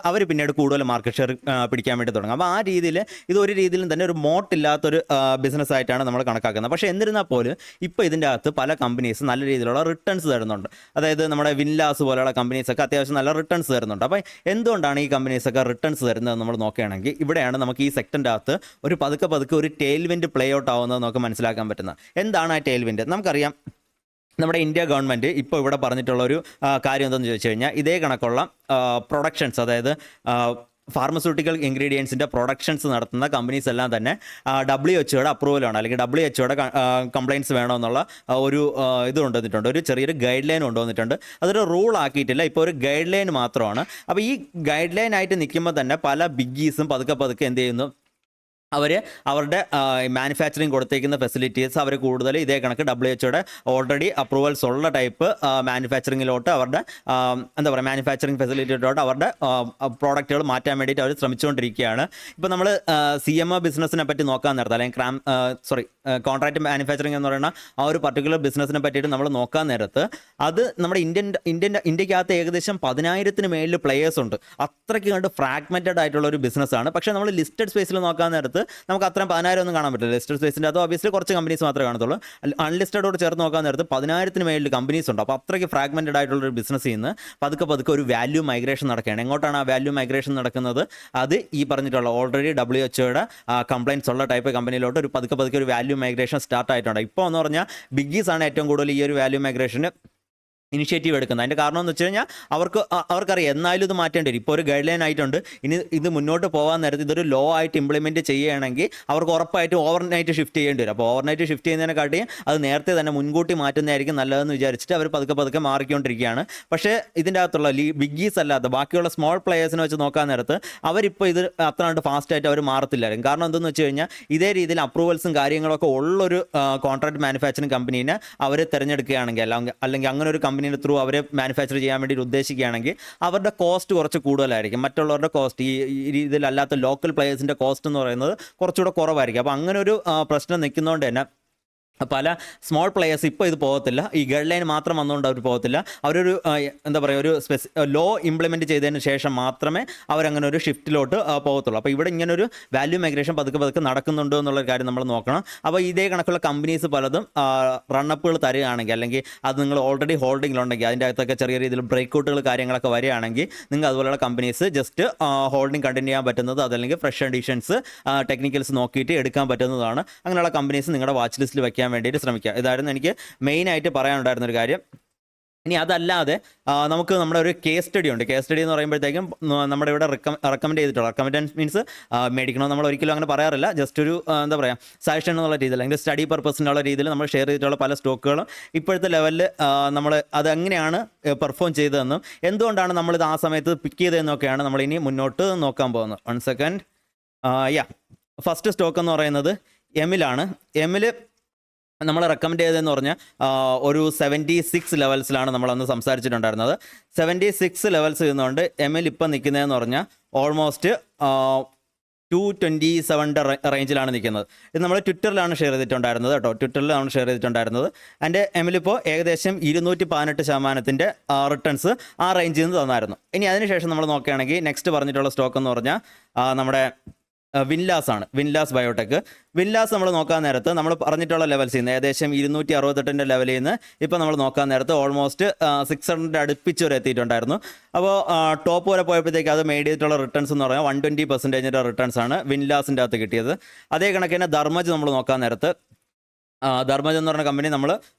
അവർ പിന്നീട് കൂടുതൽ മാർക്കറ്റ് ഷെയർ പിടിക്കാൻ വേണ്ടി തുടങ്ങും. അപ്പോൾ ആ രീതിയിൽ ഇതൊരു രീതിയിലും തന്നെ ഒരു മോട്ടില്ലാത്തൊരു ബിസിനസ് ആയിട്ടാണ് നമ്മൾ കണക്കാക്കുന്നത്. പക്ഷേ എന്നിരുന്നാൽ പോലും ഇപ്പോൾ ഇതിൻ്റെ അകത്ത് പല കമ്പനീസ് നല്ല രീതിയിലുള്ള റിട്ടേൺസ് തരുന്നുണ്ട്. അതായത് നമ്മുടെ വിൻലാസ് പോലെയുള്ള കമ്പനീസൊക്കെ അത്യാവശ്യം നല്ല റിട്ടേൺസ് തരുന്നുണ്ട്. അപ്പോൾ എന്തുകൊണ്ടാണ് ഈ കമ്പനീസൊക്കെ റിട്ടേൺസ് തരുന്നത് നമ്മൾ നോക്കുകയാണെങ്കിൽ ഇവിടെയാണ് നമുക്ക് ഈ സെക്ടറിൻ്റെ അകത്ത് ഒരു പതുക്കെ ഒരു ടെയിൽ വിൻഡ് പ്ലേ ഔട്ട് ആവുന്നത് നമുക്ക് മനസ്സിലാക്കാൻ പറ്റുന്നത്. എന്താണ് ആ ടെയിൽ വിൻഡ്? നമുക്കറിയാം നമ്മുടെ ഇന്ത്യ ഗവൺമെൻറ് ഇപ്പോൾ ഇവിടെ പറഞ്ഞിട്ടുള്ളൊരു കാര്യം എന്താണെന്ന് ചോദിച്ചു കഴിഞ്ഞാൽ ഇതേ കണക്കുള്ള പ്രൊഡക്ഷൻസ്, അതായത് ഫാർമസ്യൂട്ടിക്കൽ ഇൻഗ്രീഡിയൻസിൻ്റെ പ്രൊഡക്ഷൻസ് നടത്തുന്ന കമ്പനീസ് എല്ലാം തന്നെ WHO അപ്രൂവലാണ്, അല്ലെങ്കിൽ WHO കംപ്ലയിൻസ് വേണമെന്നുള്ള ഒരു ഇത് കൊണ്ടുവന്നിട്ടുണ്ട്, ഒരു ചെറിയൊരു ഗൈഡ് ലൈൻ കൊണ്ടുവന്നിട്ടുണ്ട്. അതൊരു റൂൾ ആക്കിയിട്ടില്ല, ഇപ്പോൾ ഒരു ഗൈഡ് ലൈൻ മാത്രമാണ്. അപ്പോൾ ഈ ഗൈഡ് ലൈൻ ആയിട്ട് നിൽക്കുമ്പോൾ തന്നെ പല ബിഗ്ഗീസും പതുക്കെ എന്ത് ചെയ്യുന്നു, അവരുടെ മാനുഫാക്ചറിങ് കൊടുത്തേക്കുന്ന ഫെസിലിറ്റീസ് അവർ കൂടുതൽ ഇതേ കണക്ക് WHO ഓൾറെഡി അപ്രൂവൽസ് ഉള്ള ടൈപ്പ് മാനുഫാക്ചറിങ്ങിലോട്ട് അവരുടെ എന്താ പറയുക മാനുഫാക്ചറിങ് ഫെസിലിറ്റിയിലോട്ട് അവരുടെ പ്രോഡക്റ്റുകൾ മാറ്റാൻ വേണ്ടിയിട്ട് അവർ ശ്രമിച്ചുകൊണ്ടിരിക്കുകയാണ്. ഇപ്പോൾ നമ്മൾ CMO ബിസിനസ്സിനെ പറ്റി നോക്കാൻ നേരത്തെ, അല്ലെങ്കിൽ കോൺട്രാക്ട് മാനുഫാക്ചറിങ് എന്ന് പറയുന്ന ആ ഒരു പർട്ടിക്കുലർ ബിസിനസ്സിനെ പറ്റിയിട്ട് നമ്മൾ നോക്കാൻ നേരത്ത് അത് നമ്മുടെ ഇന്ത്യക്കകത്ത് ഏകദേശം 10,000-ന് മേളിൽ പ്ലെയേഴ്സ് ഉണ്ട്. അത്രയ്ക്ക് കണ്ട് ഫ്രാഗ്മെൻറ്റഡ് ആയിട്ടുള്ള ഒരു ബിസിനസ്സാണ്. പക്ഷേ നമ്മൾ ലിസ്റ്റഡ് സ്പേസിൽ നോക്കാൻ നേരത്ത് നമുക്ക് അത്രയും 10,000 ഒന്നും കാണാൻ പറ്റില്ല. ലിസ്റ്റഡ് സ്പേസിൻ്റെ അത് ഒബ്വിയസ്ലി കുറച്ച് കമ്പനീസ് മാത്രമേ കാണത്തുള്ളൂ. അൺലിസ്റ്റഡോട് ചേർത്ത് നോക്കാൻ നേരത്ത് 10,000-ന് മേളിൽ കമ്പനീസ് ഉണ്ട്. അപ്പോൾ അത്രയ്ക്ക് ഫ്രാഗ്മെൻറ്റഡ് ആയിട്ടുള്ളൊരു ബിസിനസ്സിൽ നിന്ന് പതുക്കെ ഒരു വാല്യൂ മൈഗ്രേഷൻ നടക്കുകയാണ്. എങ്ങോട്ടാണ് ആ വാല്യൂ മൈഗ്രേഷൻ നടക്കുന്നത്? അത് ഈ പറഞ്ഞിട്ടുള്ള ഓൾറെഡി WHO കംപ്ലയിൻസ് ഉള്ള ടൈപ്പ് കമ്പനിയിലോട്ട് ഒരു പതുക്കെ ഒരു വാല്യൂ മൈഗ്രേഷൻ സ്റ്റാർട്ട് ആയിട്ടുണ്ട്. ഇപ്പോൾ എന്ന് പറഞ്ഞാൽ ബിഗ്ഗീസ് ആണ് ഏറ്റവും കൂടുതൽ ഈ ഒരു വാല്യൂ മൈഗ്രേഷന് ഇനിഷ്യേറ്റീവ് എടുക്കുന്നത്. അതിൻ്റെ കാരണം എന്ന് വെച്ച് കഴിഞ്ഞാൽ അവർക്കറിയാം എന്നാലും ഇത് മാറ്റേണ്ടി വരും. ഇപ്പോൾ ഒരു ഗൈഡ് ലൈൻ ആയിട്ടുണ്ട്, ഇനി ഇത് മുന്നോട്ട് പോകാൻ നേരത്തെ ഇതൊരു ലോ ആയിട്ട് ഇംപ്ലിമെൻറ്റ് ചെയ്യുകയാണെങ്കിൽ അവർക്ക് ഉറപ്പായിട്ടും ഓവർനൈറ്റ് ഷിഫ്റ്റ് ചെയ്യേണ്ടി വരും. അപ്പോൾ ഓവർനൈറ്റ് ഷിഫ്റ്റ് ചെയ്യുന്നതിനെക്കാട്ടിയും അത് നേരത്തെ തന്നെ മുൻകൂട്ടി മാറ്റുന്നതായിരിക്കും നല്ലതെന്ന് വിചാരിച്ചിട്ട് അവർ പതുക്കെ മാറിക്കൊണ്ടിരിക്കുകയാണ്. പക്ഷേ ഇതിൻ്റെ അകത്തുള്ള ബിഗ്ഗീസ് അല്ലാത്ത ബാക്കിയുള്ള സ്മോൾ പ്ലെയേഴ്സിനെ വെച്ച് നോക്കാൻ നേരത്ത് അവരിപ്പോൾ ഇത് അത്ര കണ്ട് ഫാസ്റ്റായിട്ട് അവർ മാറത്തില്ലായിരുന്നു. കാരണം എന്തെന്ന് വെച്ച് കഴിഞ്ഞാൽ ഇതേ രീതിയിൽ അപ്രൂവൽസും കാര്യങ്ങളൊക്കെ ഉള്ളൊരു കോൺട്രാക്ട് മാനുഫാക്ചറിങ് കമ്പനീനെ അവർ തിരഞ്ഞെടുക്കുകയാണെങ്കിൽ അല്ലെങ്കിൽ അങ്ങനെ ഒരു കമ്പനീൻ്റെ ത്രൂ അവരെ മാനുഫാക്ചർ ചെയ്യാൻ വേണ്ടി ഉദ്ദേശിക്കുകയാണെങ്കിൽ അവരുടെ കോസ്റ്റ് കുറച്ച് കൂടുതലായിരിക്കും. മറ്റുള്ളവരുടെ കോസ്റ്റ് ഈ രീതിയിലല്ലാത്ത ലോക്കൽ പ്ലെയേഴ്സിൻ്റെ കോസ്റ്റ് എന്ന് പറയുന്നത് കുറച്ചുകൂടെ കുറവായിരിക്കും. അപ്പോൾ അങ്ങനെ ഒരു പ്രശ്നം നിൽക്കുന്നതുകൊണ്ട് തന്നെ പല സ്മോൾ പ്ലെയേഴ്സ് ഇപ്പോൾ ഇത് പോകത്തില്ല. ഈ ഗൈഡ് ലൈൻ മാത്രം വന്നുകൊണ്ട് അവർ പോകത്തില്ല. അവരൊരു എന്താ പറയുക ഒരു ലോ ഇംപ്ലിമെൻറ്റ് ചെയ്തതിന് ശേഷം മാത്രമേ അവരങ്ങനെ ഒരു ഷിഫ്റ്റിലോട്ട് പോകത്തുള്ളൂ. അപ്പോൾ ഇവിടെ ഇങ്ങനൊരു വാല്യൂ മൈഗ്രേഷൻ പതുക്കെ നടക്കുന്നുണ്ടോ എന്നുള്ള കാര്യം നമ്മൾ നോക്കണം. അപ്പോൾ ഇതേ കണക്കുള്ള കമ്പനീസ് പലതും റണ്ണപ്പുകൾ തരികയാണെങ്കിൽ, അല്ലെങ്കിൽ അത് നിങ്ങൾ ഓൾറെഡി ഹോൾഡിങ്ങിലുണ്ടെങ്കിൽ അതിൻ്റെ അകത്തൊക്കെ ചെറിയ രീതിയിൽ ബ്രേക്ക് ഔട്ടുകൾ കാര്യങ്ങളൊക്കെ വരികയാണെങ്കിൽ നിങ്ങൾ അതുപോലെയുള്ള കമ്പനീസ് ജസ്റ്റ് ഹോൾഡിംഗ് കണ്ടിന്യൂ ചെയ്യാൻ പറ്റുന്നത്, അതല്ലെങ്കിൽ ഫ്രഷ് എഡിഷൻസ് ടെക്നിക്കൽസ് നോക്കിയിട്ട് എടുക്കാൻ പറ്റുന്നതാണ്. അങ്ങനെയുള്ള കമ്പനീസ് നിങ്ങളുടെ വാച്ച് ലിസ്റ്റിൽ വയ്ക്കാൻ വേണ്ടിയിട്ട് ശ്രമിക്കുക. ഇതായിരുന്നു എനിക്ക് മെയിനായിട്ട് പറയാനുണ്ടായിരുന്നൊരു കാര്യം. ഇനി അതല്ലാതെ നമുക്ക് നമ്മുടെ ഒരു കേസ് സ്റ്റഡി ഉണ്ട്. കേസ് സ്റ്റഡി എന്ന് പറയുമ്പോഴത്തേക്കും നമ്മുടെ ഇവിടെ റെക്കമെൻഡ് ചെയ്തിട്ടുള്ള, റെക്കമെൻഡ് മീൻസ് മേടിക്കണമെന്ന് നമ്മൾ ഒരിക്കലും അങ്ങനെ പറയാറില്ല. ജസ്റ്റ് ഒരു എന്താ പറയുക സജഷൻ എന്നുള്ള രീതിയിൽ, അല്ലെങ്കിൽ സ്റ്റഡി പർപ്പസിനുള്ള രീതിയിൽ നമ്മൾ ഷെയർ ചെയ്തിട്ടുള്ള പല സ്റ്റോക്കുകളും ഇപ്പോഴത്തെ ലെവലിൽ നമ്മൾ അതെങ്ങനെയാണ് പെർഫോം ചെയ്തതെന്നും എന്തുകൊണ്ടാണ് നമ്മളിത് ആ സമയത്ത് പിക്ക് ചെയ്തതെന്നൊക്കെയാണ് നമ്മൾ ഇനി മുന്നോട്ട് നോക്കാൻ പോകുന്നത്. 1 സെക്കൻഡ്. ഫസ്റ്റ് സ്റ്റോക്ക് എന്ന് പറയുന്നത് എമിലാണ്. എമിൽ നമ്മൾ റെക്കമെൻഡ് ചെയ്തതെന്ന് പറഞ്ഞാൽ ഒരു 76 ലെവൽസിലാണ് നമ്മളന്ന് സംസാരിച്ചിട്ടുണ്ടായിരുന്നത്. 76 ലെവൽസ് ചെയ്യുന്നതുകൊണ്ട് എമിൽ ഇപ്പം നിൽക്കുന്നതെന്ന് പറഞ്ഞാൽ ഓൾമോസ്റ്റ് 227 റേഞ്ചിലാണ് നിൽക്കുന്നത്. ഇത് നമ്മൾ ട്വിറ്ററിലാണ് ഷെയർ ചെയ്തിട്ടുണ്ടായിരുന്നത് കേട്ടോ. ട്വിറ്ററിലാണ് ഷെയർ ചെയ്തിട്ടുണ്ടായിരുന്നത്. എൻ്റെ എമിലിപ്പോൾ ഏകദേശം 218% റിട്ടേൺസ് ആ റേഞ്ചിൽ നിന്ന് തന്നായിരുന്നു. ഇനി അതിനുശേഷം നമ്മൾ നോക്കുകയാണെങ്കിൽ നെക്സ്റ്റ് പറഞ്ഞിട്ടുള്ള സ്റ്റോക്ക് എന്ന് പറഞ്ഞാൽ നമ്മുടെ വിൻലാസ് ആണ്. വിൻലാസ് ബയോടെക്. വിൻലാസ് നമ്മൾ നോക്കാൻ നേരത്ത് നമ്മൾ പറഞ്ഞിട്ടുള്ള ലെവൽസിൽ നിന്ന് ഏകദേശം 268 ലെവലിൽ നിന്ന് ഇപ്പോൾ നമ്മൾ നോക്കാൻ നേരത്ത് ഓൾമോസ്റ്റ് 600 അടുപ്പിച്ച് വരെ എത്തിയിട്ടുണ്ടായിരുന്നു. അപ്പോൾ ടോപ്പ് വരെ പോയപ്പോഴത്തേക്ക് അത് മെയ്ഡ് ചെയ്തിട്ടുള്ള റിട്ടേൺസ് എന്ന് പറഞ്ഞാൽ 120% റിട്ടേൺസ് ആണ് വിൻലാസിൻ്റെ അകത്ത് കിട്ടിയത്. അതേ കണക്കിന് ധർമ്മജ് നമ്മൾ നോക്കാൻ നേരത്ത് ധർമ്മജ് എന്ന് പറഞ്ഞ കമ്പനി നമ്മൾ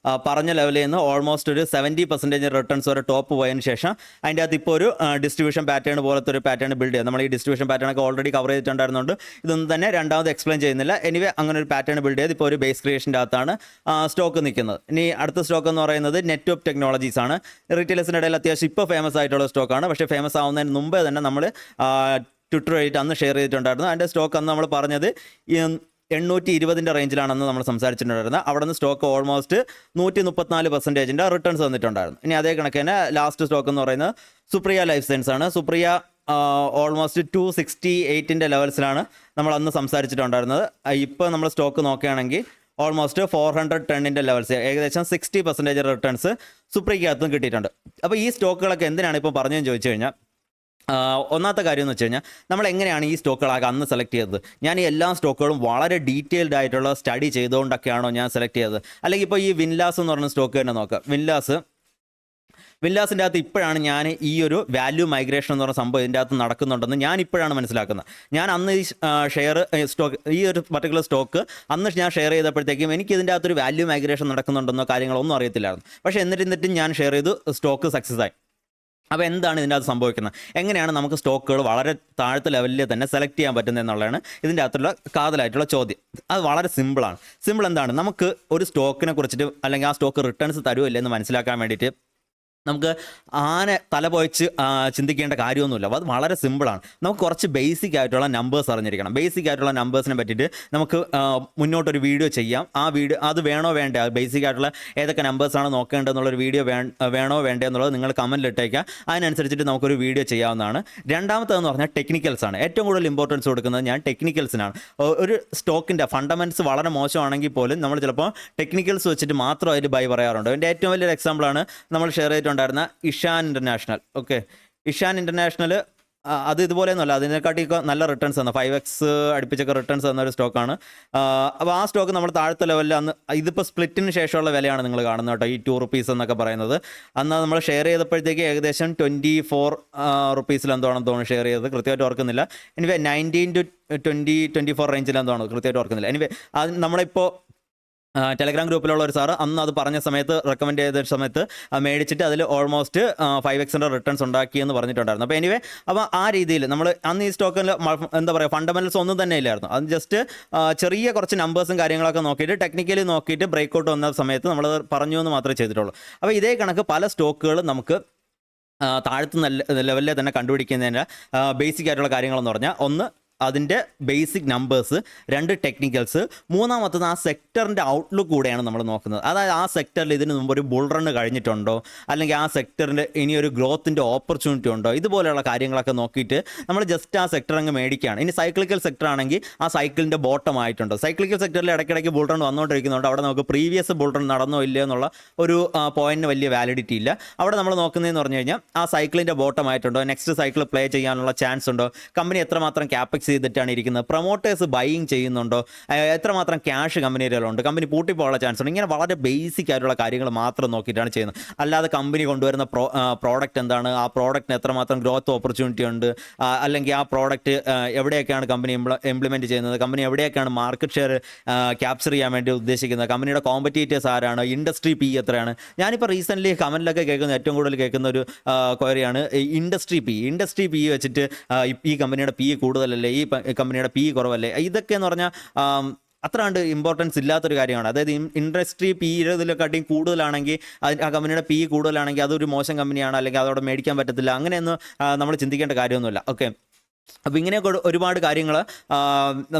പറഞ്ഞ ലെവലിൽ നിന്ന് ഓൾമോസ്റ്റ് ഒരു 70% റിട്ടേൺസ് വരെ ടോപ്പ് പോയതിന് ശേഷം അതിൻ്റെ അകത്ത് ഇപ്പോൾ ഒരു ഡിസ്ട്രിബ്യൂഷൻ പാറ്റേൺ പോലത്തെ ഒരു പാറ്റേൺ ബിൽഡ് ചെയ്യുക. നമ്മൾ ഈ ഡിസ്ട്രിബ്യൂഷൻ പാറ്റേൺ ഒക്കെ ഓൾറെഡി കവർ ചെയ്തിട്ടുണ്ടായിരുന്നുണ്ട്, ഇതൊന്നും തന്നെ രണ്ടാമത് എക്സ്പ്ലെയിൻ ചെയ്യുന്നില്ല. എനിവേ അങ്ങനെ ഒരു പാറ്റേൺ ബിൽഡ് ചെയ്ത് ഇപ്പോൾ ഒരു ബേസ് ക്രിയേഷൻ്റെ അകത്താണ് സ്റ്റോക്ക് നിൽക്കുന്നത്. ഇനി അടുത്ത സ്റ്റോക്ക് എന്ന് പറയുന്നത് നെറ്റ്വർക്ക് ടെക്നോളജീസ് ആണ്. റീറ്റെയിലേഴ്സിൻ്റെ ഇടയിൽ അത്യാവശ്യം ഇപ്പോൾ ഫേമസ് ആയിട്ടുള്ള സ്റ്റോക്കാണ്. പക്ഷേ ഫേമസ് ആവുന്നതിന് മുമ്പേ തന്നെ നമ്മൾ ട്വിറ്റർ വഴിയിട്ട് അന്ന് ഷെയർ ചെയ്തിട്ടുണ്ടായിരുന്നു. അതിൻ്റെ സ്റ്റോക്ക് അന്ന് നമ്മൾ പറഞ്ഞത് 820 റേഞ്ചിലാണെന്ന് നമ്മൾ സംസാരിച്ചിട്ടുണ്ടായിരുന്നത്. അവിടെ നിന്ന് സ്റ്റോക്ക് ഓൾമോസ്റ്റ് 134% റിട്ടേൺസ് വന്നിട്ടുണ്ടായിരുന്നു. ഇനി അതേ കണക്ക് തന്നെ ലാസ്റ്റ് സ്റ്റോക്ക് എന്ന് പറയുന്നത് സുപ്രിയ ലൈഫ് സയൻസ് ആണ്. സുപ്രിയ ഓൾമോസ്റ്റ് 268 ലെവൽസിലാണ് നമ്മൾ അന്ന് സംസാരിച്ചിട്ടുണ്ടായിരുന്നത്. ഇപ്പോൾ നമ്മൾ സ്റ്റോക്ക് നോക്കുകയാണെങ്കിൽ ഓൾമോസ്റ്റ് 410 ലെവൽസ്, ഏകദേശം 60% റിട്ടേൺസ് സുപ്രിയക്കകത്തും കിട്ടിയിട്ടുണ്ട്. അപ്പോൾ ഈ സ്റ്റോക്കുകളൊക്കെ എന്തിനാണ് ഇപ്പോൾ പറഞ്ഞതെന്ന് ചോദിച്ചു കഴിഞ്ഞാൽ, ഒന്നാമത്തെ കാര്യം എന്ന് വെച്ച് കഴിഞ്ഞാൽ നമ്മൾ എങ്ങനെയാണ് ഈ സ്റ്റോക്കുകളൊക്കെ അന്ന് സെലക്ട് ചെയ്തത്. ഞാൻ ഈ എല്ലാ സ്റ്റോക്കുകളും വളരെ ഡീറ്റെയിൽഡ് ആയിട്ടുള്ള സ്റ്റഡി ചെയ്തുകൊണ്ടൊക്കെയാണോ ഞാൻ സെലക്ട് ചെയ്തത്? അല്ലെങ്കിൽ ഇപ്പോൾ ഈ വിൻലാസ് എന്ന് പറയുന്ന സ്റ്റോക്ക് തന്നെ നോക്കാം. വിൻലാസിൻ്റെ അകത്ത് ഇപ്പോഴാണ് ഞാൻ ഈ ഒരു വാല്യൂ മൈഗ്രേഷൻ എന്ന് പറഞ്ഞ സംഭവം ഇതിൻ്റെ അകത്ത് നടക്കുന്നുണ്ടെന്ന് ഞാൻ ഇപ്പോഴാണ് മനസ്സിലാക്കുന്നത്. ഞാൻ അന്ന് ഈ സ്റ്റോക്ക് ഈ ഒരു പർട്ടിക്കുലർ സ്റ്റോക്ക് അന്ന് ഞാൻ ഷെയർ ചെയ്തപ്പോഴത്തേക്കും എനിക്ക് ഇതിൻ്റെ അകത്തൊരു വാല്യൂ മൈഗ്രേഷൻ നടക്കുന്നുണ്ടെന്നോ കാര്യങ്ങളൊന്നും അറിയത്തില്ലായിരുന്നു. പക്ഷേ എന്നിട്ടും ഞാൻ ഷെയർ ചെയ്തു, സ്റ്റോക്ക് സക്സസ് ആയി. അപ്പോൾ എന്താണ് ഇതിൻ്റെ അകത്ത് സംഭവിക്കുന്നത്? എങ്ങനെയാണ് നമുക്ക് സ്റ്റോക്കുകൾ വളരെ താഴത്തെ ലെവലിൽ തന്നെ സെലക്ട് ചെയ്യാൻ പറ്റുന്നത് എന്നുള്ളതാണ് ഇതിൻ്റെ അകത്തുള്ള കാതലായിട്ടുള്ള ചോദ്യം. അത് വളരെ സിമ്പിളാണ്. സിമ്പിൾ എന്താണ്, നമുക്ക് ഒരു സ്റ്റോക്കിനെ കുറിച്ചിട്ട് അല്ലെങ്കിൽ ആ സ്റ്റോക്ക് റിട്ടേൺസ് തരുമോ ഇല്ലെന്ന് മനസ്സിലാക്കാൻ വേണ്ടിയിട്ട് നമുക്ക് തല പോയിച്ച് ചിന്തിക്കേണ്ട കാര്യമൊന്നുമില്ല. അത് വളരെ സിമ്പിളാണ്. നമുക്ക് കുറച്ച് ബേസിക് ആയിട്ടുള്ള നമ്പേഴ്സ് അറിഞ്ഞിരിക്കണം. ബേസിക് ആയിട്ടുള്ള നമ്പേഴ്സിനെ പറ്റിയിട്ട് നമുക്ക് മുന്നോട്ടൊരു വീഡിയോ ചെയ്യാം. ആ വീഡിയോ അത് വേണോ വേണ്ടേ, ബേസിക് ആയിട്ടുള്ള ഏതൊക്കെ നമ്പേഴ്സാണ് നോക്കേണ്ടതെന്നുള്ളൊരു വീഡിയോ വേണോ വേണ്ടേ എന്നുള്ളത് നിങ്ങൾ കമൻറ്റിലിട്ടേക്കാം. അതിനനുസരിച്ചിട്ട് നമുക്കൊരു വീഡിയോ ചെയ്യാവുന്നതാണ്. രണ്ടാമത്തേതെന്ന് പറഞ്ഞാൽ ടെക്നിക്കൽസ് ആണ്. ഏറ്റവും കൂടുതൽ ഇമ്പോർട്ടൻസ് കൊടുക്കുന്നത് ഞാൻ ടെക്നിക്കൽസിനാണ്. ഒരു സ്റ്റോക്കിൻ്റെ ഫണ്ടമെൻറ്റ്സ് വളരെ മോശമാണെങ്കിൽ പോലും നമ്മൾ ചിലപ്പോൾ ടെക്നിക്കൽസ് വെച്ചിട്ട് മാത്രം അതിൽ ബൈ പറയാറുണ്ട്. എൻ്റെ ഏറ്റവും വലിയൊരു എക്സാമ്പിളാണ് നമ്മൾ ഷെയർ ഉണ്ടായിരുന്ന Ishan international. Okay, Ishan international അത് ഇതുപോലെയൊന്നുമല്ല, അതിനെക്കാട്ടി നല്ല റിട്ടേൺസ് തന്ന 5x അടുപ്പിച്ചൊക്കെ റിട്ടേൺസ് തന്ന ഒരു സ്റ്റോക്കാണ്. അപ്പോൾ ആ സ്റ്റോക്ക് നമ്മൾ താഴത്തെ ലെവലിൽ അന്ന്, ഇതിപ്പോൾ സ്പ്ലിറ്റിന് ശേഷമുള്ള വിലയാണ് നിങ്ങൾ കാണുന്നത് കേട്ടോ, ഈ 2 റുപ്പീസ് എന്നൊക്കെ പറയുന്നത്. അന്ന് നമ്മൾ ഷെയർ ചെയ്തപ്പോഴത്തേക്ക് ഏകദേശം 24 റുപ്പീസിലെന്തോണെന്ന് തോന്നുന്നു ഷെയർ ചെയ്തത്, കൃത്യമായിട്ട് ഓർക്കുന്നില്ല. എനിവേ 19 to 24 റേഞ്ചിലെന്തോണം, കൃത്യമായിട്ട് ഓർക്കുന്നില്ല. എനിവേ അത് നമ്മളിപ്പോൾ ടെലഗ്രാം ഗ്രൂപ്പിലുള്ള ഒരു സാറ് അന്ന് അത് പറഞ്ഞ സമയത്ത്, റെക്കമെൻഡ് ചെയ്ത സമയത്ത് മേടിച്ചിട്ട് അതിൽ ഓൾമോസ്റ്റ് 5x റിട്ടേൺസ് ഉണ്ടാക്കിയെന്ന് പറഞ്ഞിട്ടുണ്ടായിരുന്നു. അപ്പോൾ എനിവേ, അപ്പോൾ ആ രീതിയിൽ നമ്മൾ അന്ന് ഈ സ്റ്റോക്കിൽ എന്താ പറയുക, ഫണ്ടമെൻറ്റൽസ് ഒന്നും തന്നെ ഇല്ലായിരുന്നു. അത് ജസ്റ്റ് ചെറിയ കുറച്ച് നമ്പേഴ്സും കാര്യങ്ങളൊക്കെ നോക്കിയിട്ട് ടെക്നിക്കലി നോക്കിയിട്ട് ബ്രേക്കൗട്ട് വന്ന സമയത്ത് നമ്മൾ പറഞ്ഞു എന്ന് മാത്രമേ ചെയ്തിട്ടുള്ളൂ. അപ്പോൾ ഇതേ കണക്ക് പല സ്റ്റോക്കുകളും നമുക്ക് താഴത്ത് ലെവലിൽ തന്നെ കണ്ടുപിടിക്കുന്നതിൻ്റെ ബേസിക് ആയിട്ടുള്ള കാര്യങ്ങളെന്ന് പറഞ്ഞാൽ, ഒന്ന് അതിൻ്റെ ബേസിക് നമ്പേഴ്സ്, 2 ടെക്നിക്കൽസ്, മൂന്നാമത്തത് ആ സെക്ടറിൻ്റെ ഔട്ട്ലുക്ക് കൂടെയാണ് നമ്മൾ നോക്കുന്നത്. അതായത് ആ സെക്ടറിൽ ഇതിന് മുമ്പ് ഒരു ബുൾ റൺ കഴിഞ്ഞിട്ടുണ്ടോ, അല്ലെങ്കിൽ ആ സെക്ടറിൻ്റെ ഇനിയൊരു ഗ്രോത്തിൻ്റെ ഓപ്പർച്യൂണിറ്റി ഉണ്ടോ, ഇതുപോലെയുള്ള കാര്യങ്ങളൊക്കെ നോക്കിയിട്ട് നമ്മൾ ജസ്റ്റ് ആ സെക്ടർ അങ്ങ് മേടിക്കുകയാണ്. ഇനി സൈക്ലിക്കൽ സെക്ടർ ആണെങ്കിൽ ആ സൈക്കിളിൻ്റെ ബോട്ടം ആയിട്ടുണ്ടോ, സൈക്ലിക്കൽ സെക്ടറിൽ ഇടയ്ക്കിടയ്ക്ക് ബുൾ റൺ വന്നുകൊണ്ടിരിക്കുന്നുണ്ട്, അവിടെ നമുക്ക് പ്രീവിയസ് ബുൾ റൺ നടന്നോ ഇല്ലയോ എന്നുള്ള ഒരു പോയിന്റിന് വലിയ വാലിഡിറ്റി ഇല്ല. അവിടെ നമ്മൾ നോക്കുന്നതെന്ന് പറഞ്ഞു കഴിഞ്ഞാൽ ആ സൈക്കിളിൻ്റെ ബോട്ടം ആയിട്ടുണ്ടോ, നെക്സ്റ്റ് സൈക്കിൾ പ്ലേ ചെയ്യാനുള്ള ചാൻസ് ഉണ്ടോ, കമ്പനി എത്രമാത്രം ക്യാപെക്സ് ചെയ്തിട്ടാണ് ഇരിക്കുന്നത്, പ്രൊമോട്ടേഴ്സ് ബൈയിങ് ചെയ്യുന്നുണ്ടോ, എത്രമാത്രം ക്യാഷ് കമ്പനിയിലുണ്ട്, കമ്പനി പൂട്ടിപ്പോകാനുള്ള ചാൻസ് ഉണ്ട്. ഇങ്ങനെ വളരെ ബേസിക് ആയിട്ടുള്ള കാര്യങ്ങൾ മാത്രം നോക്കിയിട്ടാണ് ചെയ്യുന്നത്. അല്ലാതെ കമ്പനി കൊണ്ടുവരുന്ന പ്രോഡക്റ്റ് എന്താണ്, ആ പ്രോഡക്റ്റിന് എത്രമാത്രം ഗ്രോത്ത് ഓപ്പർച്യൂണിറ്റി ഉണ്ട്, അല്ലെങ്കിൽ ആ പ്രോഡക്റ്റ് എവിടെയൊക്കെയാണ് കമ്പനി ഇംപ്ലിമെൻറ്റ് ചെയ്യുന്നത്, കമ്പനി എവിടെയൊക്കെയാണ് മാർക്കറ്റ് ഷെയർ ക്യാപ്ചർ ചെയ്യാൻ വേണ്ടി ഉദ്ദേശിക്കുന്നത്, കമ്പനിയുടെ കോമ്പറ്റീറ്റേഴ്സ് ആരാണ്, ഇൻഡസ്ട്രി പി എത്രയാണ്. ഞാനിപ്പോൾ റീസെൻ്റ്ലി കമൻറ്റിലൊക്കെ കേൾക്കുന്ന ഏറ്റവും കൂടുതൽ കേൾക്കുന്ന ഒരു ക്വയറിയാണ് ഇൻഡസ്ട്രി പി വെച്ചിട്ട് ഈ കമ്പനിയുടെ പി കൂടുതലല്ലേ, ഈ കമ്പനിയുടെ പി കുറവല്ലേ. ഇതൊക്കെ എന്ന് പറഞ്ഞാൽ അത്ര കണ്ട് ഇമ്പോർട്ടൻസ് ഇല്ലാത്തൊരു കാര്യമാണ്. അതായത് ഇൻഡസ്ട്രി പി 20 കൂടുതലാണെങ്കിൽ, ആ കമ്പനിയുടെ പി കൂടുതലാണെങ്കിൽ അതൊരു മോശം കമ്പനിയാണ്, അല്ലെങ്കിൽ അതോടെ മേടിക്കാൻ പറ്റത്തില്ല, അങ്ങനെയൊന്നും നമ്മൾ ചിന്തിക്കേണ്ട കാര്യമൊന്നുമില്ല. ഓക്കെ, അപ്പോൾ ഇങ്ങനെയൊക്കെ ഒരുപാട് കാര്യങ്ങൾ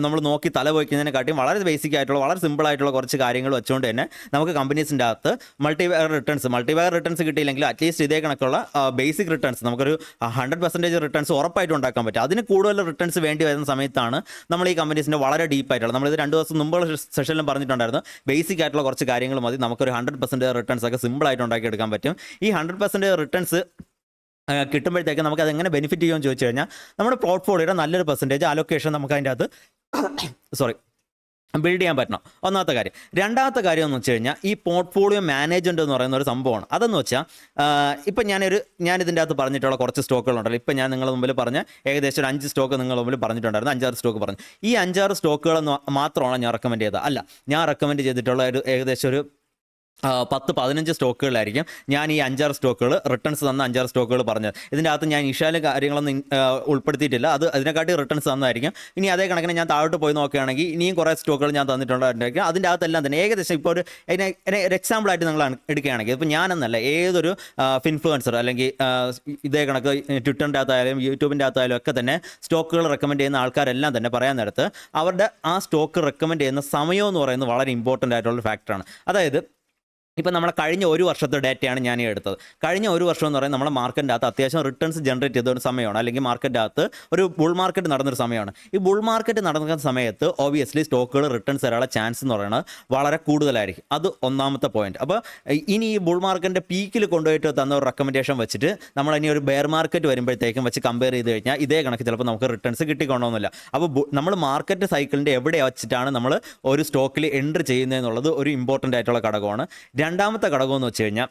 നമ്മൾ നോക്കി തലപോയിക്കുന്നതിനെക്കാട്ടിയും വളരെ ബേസിക് ആയിട്ടുള്ള, വളരെ സിമ്പിൾ ആയിട്ടുള്ള കുറച്ച് കാര്യങ്ങൾ വെച്ചുകൊണ്ട് തന്നെ നമുക്ക് കമ്പനീസിൻ്റെ അകത്ത് മൾട്ടിവയർ റിട്ടേൺസ് കിട്ടിയില്ലെങ്കിൽ അറ്റ്ലീസ്റ്റ് ഇതേ കണക്കുള്ള ബേസിക് റിട്ടേൺസ് നമുക്കൊരു 100% റിട്ടേൺസ് ഉറപ്പായിട്ട് ഉണ്ടാക്കാൻ പറ്റും. അതിന് കൂടുതൽ റിട്ടേൺസ് വേണ്ടി വരുന്ന സമയത്താണ് നമ്മൾ ഈ കമ്പനീസിൻ്റെ വളരെ ഡീപ്പായിട്ടുള്ള, നമ്മളിത് 2 ദിവസം മുമ്പുള്ള സെഷനിലും പറഞ്ഞിട്ടുണ്ടായിരുന്നു, ബേസിക് ആയിട്ടുള്ള കുറച്ച് കാര്യങ്ങൾ മതി നമുക്കൊരു 100% റിട്ടേൺസ് ഒക്കെ സിമ്പിളായിട്ട് ഉണ്ടാക്കിയെടുക്കാൻ പറ്റും. ഈ 100% റിട്ടേൺസ് കിട്ടുമ്പോഴത്തേക്ക് നമുക്ക് അതെങ്ങനെ ബെനിഫിറ്റ് ചെയ്യുമെന്ന് ചോദിച്ചു കഴിഞ്ഞാൽ, നമ്മുടെ പോർട്ട്ഫോളിയോയുടെ നല്ലൊരു പെർസെൻറ്റേജ് അലൊക്കേഷൻ നമുക്ക് അതിൻ്റെ അകത്ത് ബിൽഡ് ചെയ്യാൻ പറ്റണം, ഒന്നാമത്തെ കാര്യം. രണ്ടാമത്തെ കാര്യം എന്ന് വെച്ച് കഴിഞ്ഞാൽ ഈ പോർട്ട്ഫോളിയോ മാനേജ്മെൻറ്റ് എന്ന് പറയുന്ന ഒരു സംഭവമാണ്. അതെന്ന് വെച്ചാൽ ഇപ്പം ഞാനിതിൻ്റെ അകത്ത് പറഞ്ഞിട്ടുള്ള കുറച്ച് സ്റ്റോക്കുകളുണ്ടല്ലോ. ഇപ്പം ഞാൻ നിങ്ങളുടെ മുമ്പിൽ പറഞ്ഞ ഏകദേശം ഒരു 5 സ്റ്റോക്ക് നിങ്ങളുടെ മുമ്പിൽ പറഞ്ഞിട്ടുണ്ടായിരുന്നു, 5-6 സ്റ്റോക്ക് പറഞ്ഞു. ഈ 5-6 സ്റ്റോക്കുകൾ മാത്രമാണ് ഞാൻ റെക്കമെൻഡ് ചെയ്തത്. അല്ല, ഞാൻ റെക്കമെൻഡ് ചെയ്തിട്ടുള്ള ഏകദേശം ഒരു 10-15 സ്റ്റോക്കുകളിലായിരിക്കും ഞാൻ ഈ 5-6 സ്റ്റോക്കുകൾ റിട്ടേൺസ് തന്ന 5-6 സ്റ്റോക്കുകൾ പറഞ്ഞത്. ഇതിൻ്റെ അകത്ത് ഞാൻ ഇഷാല് കാര്യങ്ങളൊന്നും ഉൾപ്പെടുത്തിയിട്ടില്ല, അതിനെക്കാട്ടി റിട്ടേൺസ് തന്നതായിരിക്കും. ഇനി അതേ കണക്കിന് ഞാൻ താഴോട്ട് പോയി നോക്കുകയാണെങ്കിൽ ഇനിയും കുറേ സ്റ്റോക്കുകൾ ഞാൻ തന്നിട്ടുണ്ടായിരിക്കും. അതിൻ്റെ അകത്തെല്ലാം തന്നെ ഏകദേശം ഇപ്പോൾ ഒരു എക്സാമ്പിളായിട്ട് നിങ്ങൾ എടുക്കുകയാണെങ്കിൽ, ഇപ്പോൾ ഞാനെന്നല്ല, ഏതൊരു ഇൻഫ്ലുവൻസർ അല്ലെങ്കിൽ ഇതേ കണക്ക് ട്വിറ്ററിൻ്റെ അകത്തായാലും യൂട്യൂബിൻ്റെ അകത്തായാലും ഒക്കെ തന്നെ സ്റ്റോക്കുകൾ റെക്കമെൻഡ് ചെയ്യുന്ന ആൾക്കാരെല്ലാം തന്നെ പറയാൻ നേരത്ത് അവരുടെ ആ സ്റ്റോക്ക് റെക്കമെൻഡ് ചെയ്യുന്ന സമയം എന്ന് പറയുന്നത് വളരെ ഇമ്പോർട്ടൻ്റ് ആയിട്ടുള്ള ഫാക്ടറാണ്. അതായത് ഇപ്പം നമ്മളെ കഴിഞ്ഞ ഒരു വർഷത്തെ ഡേറ്റയാണ് ഞാൻ ഈ എടുത്തത്. കഴിഞ്ഞ ഒരു വർഷം എന്ന് പറയുന്നത് നമ്മുടെ മാർക്കറ്റിൻ്റെ അകത്ത് അത്യാവശ്യം റിട്ടേൺസ് ജനറേറ്റ് ചെയ്ത ഒരു സമയമാണ്, അല്ലെങ്കിൽ മാർക്കറ്റിൻ്റെ അകത്ത് ഒരു ബുൾ മാർക്കറ്റ് നടന്നൊരു സമയമാണ്. ഈ ബുൾ മാർക്കറ്റ് നടക്കുന്ന സമയത്ത് ഒബിയസ്ലി സ്റ്റോക്കുകൾ റിട്ടേൺസ് തരാനുള്ള ചാൻസ് എന്ന് പറയുന്നത് വളരെ കൂടുതലായിരിക്കും. അത് ഒന്നാമത്തെ പോയിന്റ്. അപ്പോൾ ഇനി ഈ ബുൾ മാർക്കറ്റിൻ്റെ പീക്കിൽ കൊണ്ടുപോയിട്ട് തന്ന ഒരു റെക്കമെൻഡേഷൻ വെച്ചിട്ട് നമ്മൾ ഇനി ഒരു ബെയർ മാർക്കറ്റ് വരുമ്പോഴത്തേക്കും വെച്ച് കമ്പയർ ചെയ്ത് കഴിഞ്ഞാൽ ഇതേ കണക്ക് ചിലപ്പോൾ നമുക്ക് റിട്ടേൺസ് കിട്ടിക്കൊണ്ടോന്നില്ല. അപ്പോൾ നമ്മൾ മാർക്കറ്റ് സൈക്കിളിൻ്റെ എവിടെ വെച്ചിട്ടാണ് നമ്മൾ ഒരു സ്റ്റോക്കിൽ എൻട്രി ചെയ്യുന്നതെന്നുള്ളത് ഒരു ഇമ്പോർട്ടൻ്റ് ആയിട്ടുള്ള ഘടകമാണ്. രണ്ടാമത്തെ ഘടകം എന്ന് വെച്ച് കഴിഞ്ഞാൽ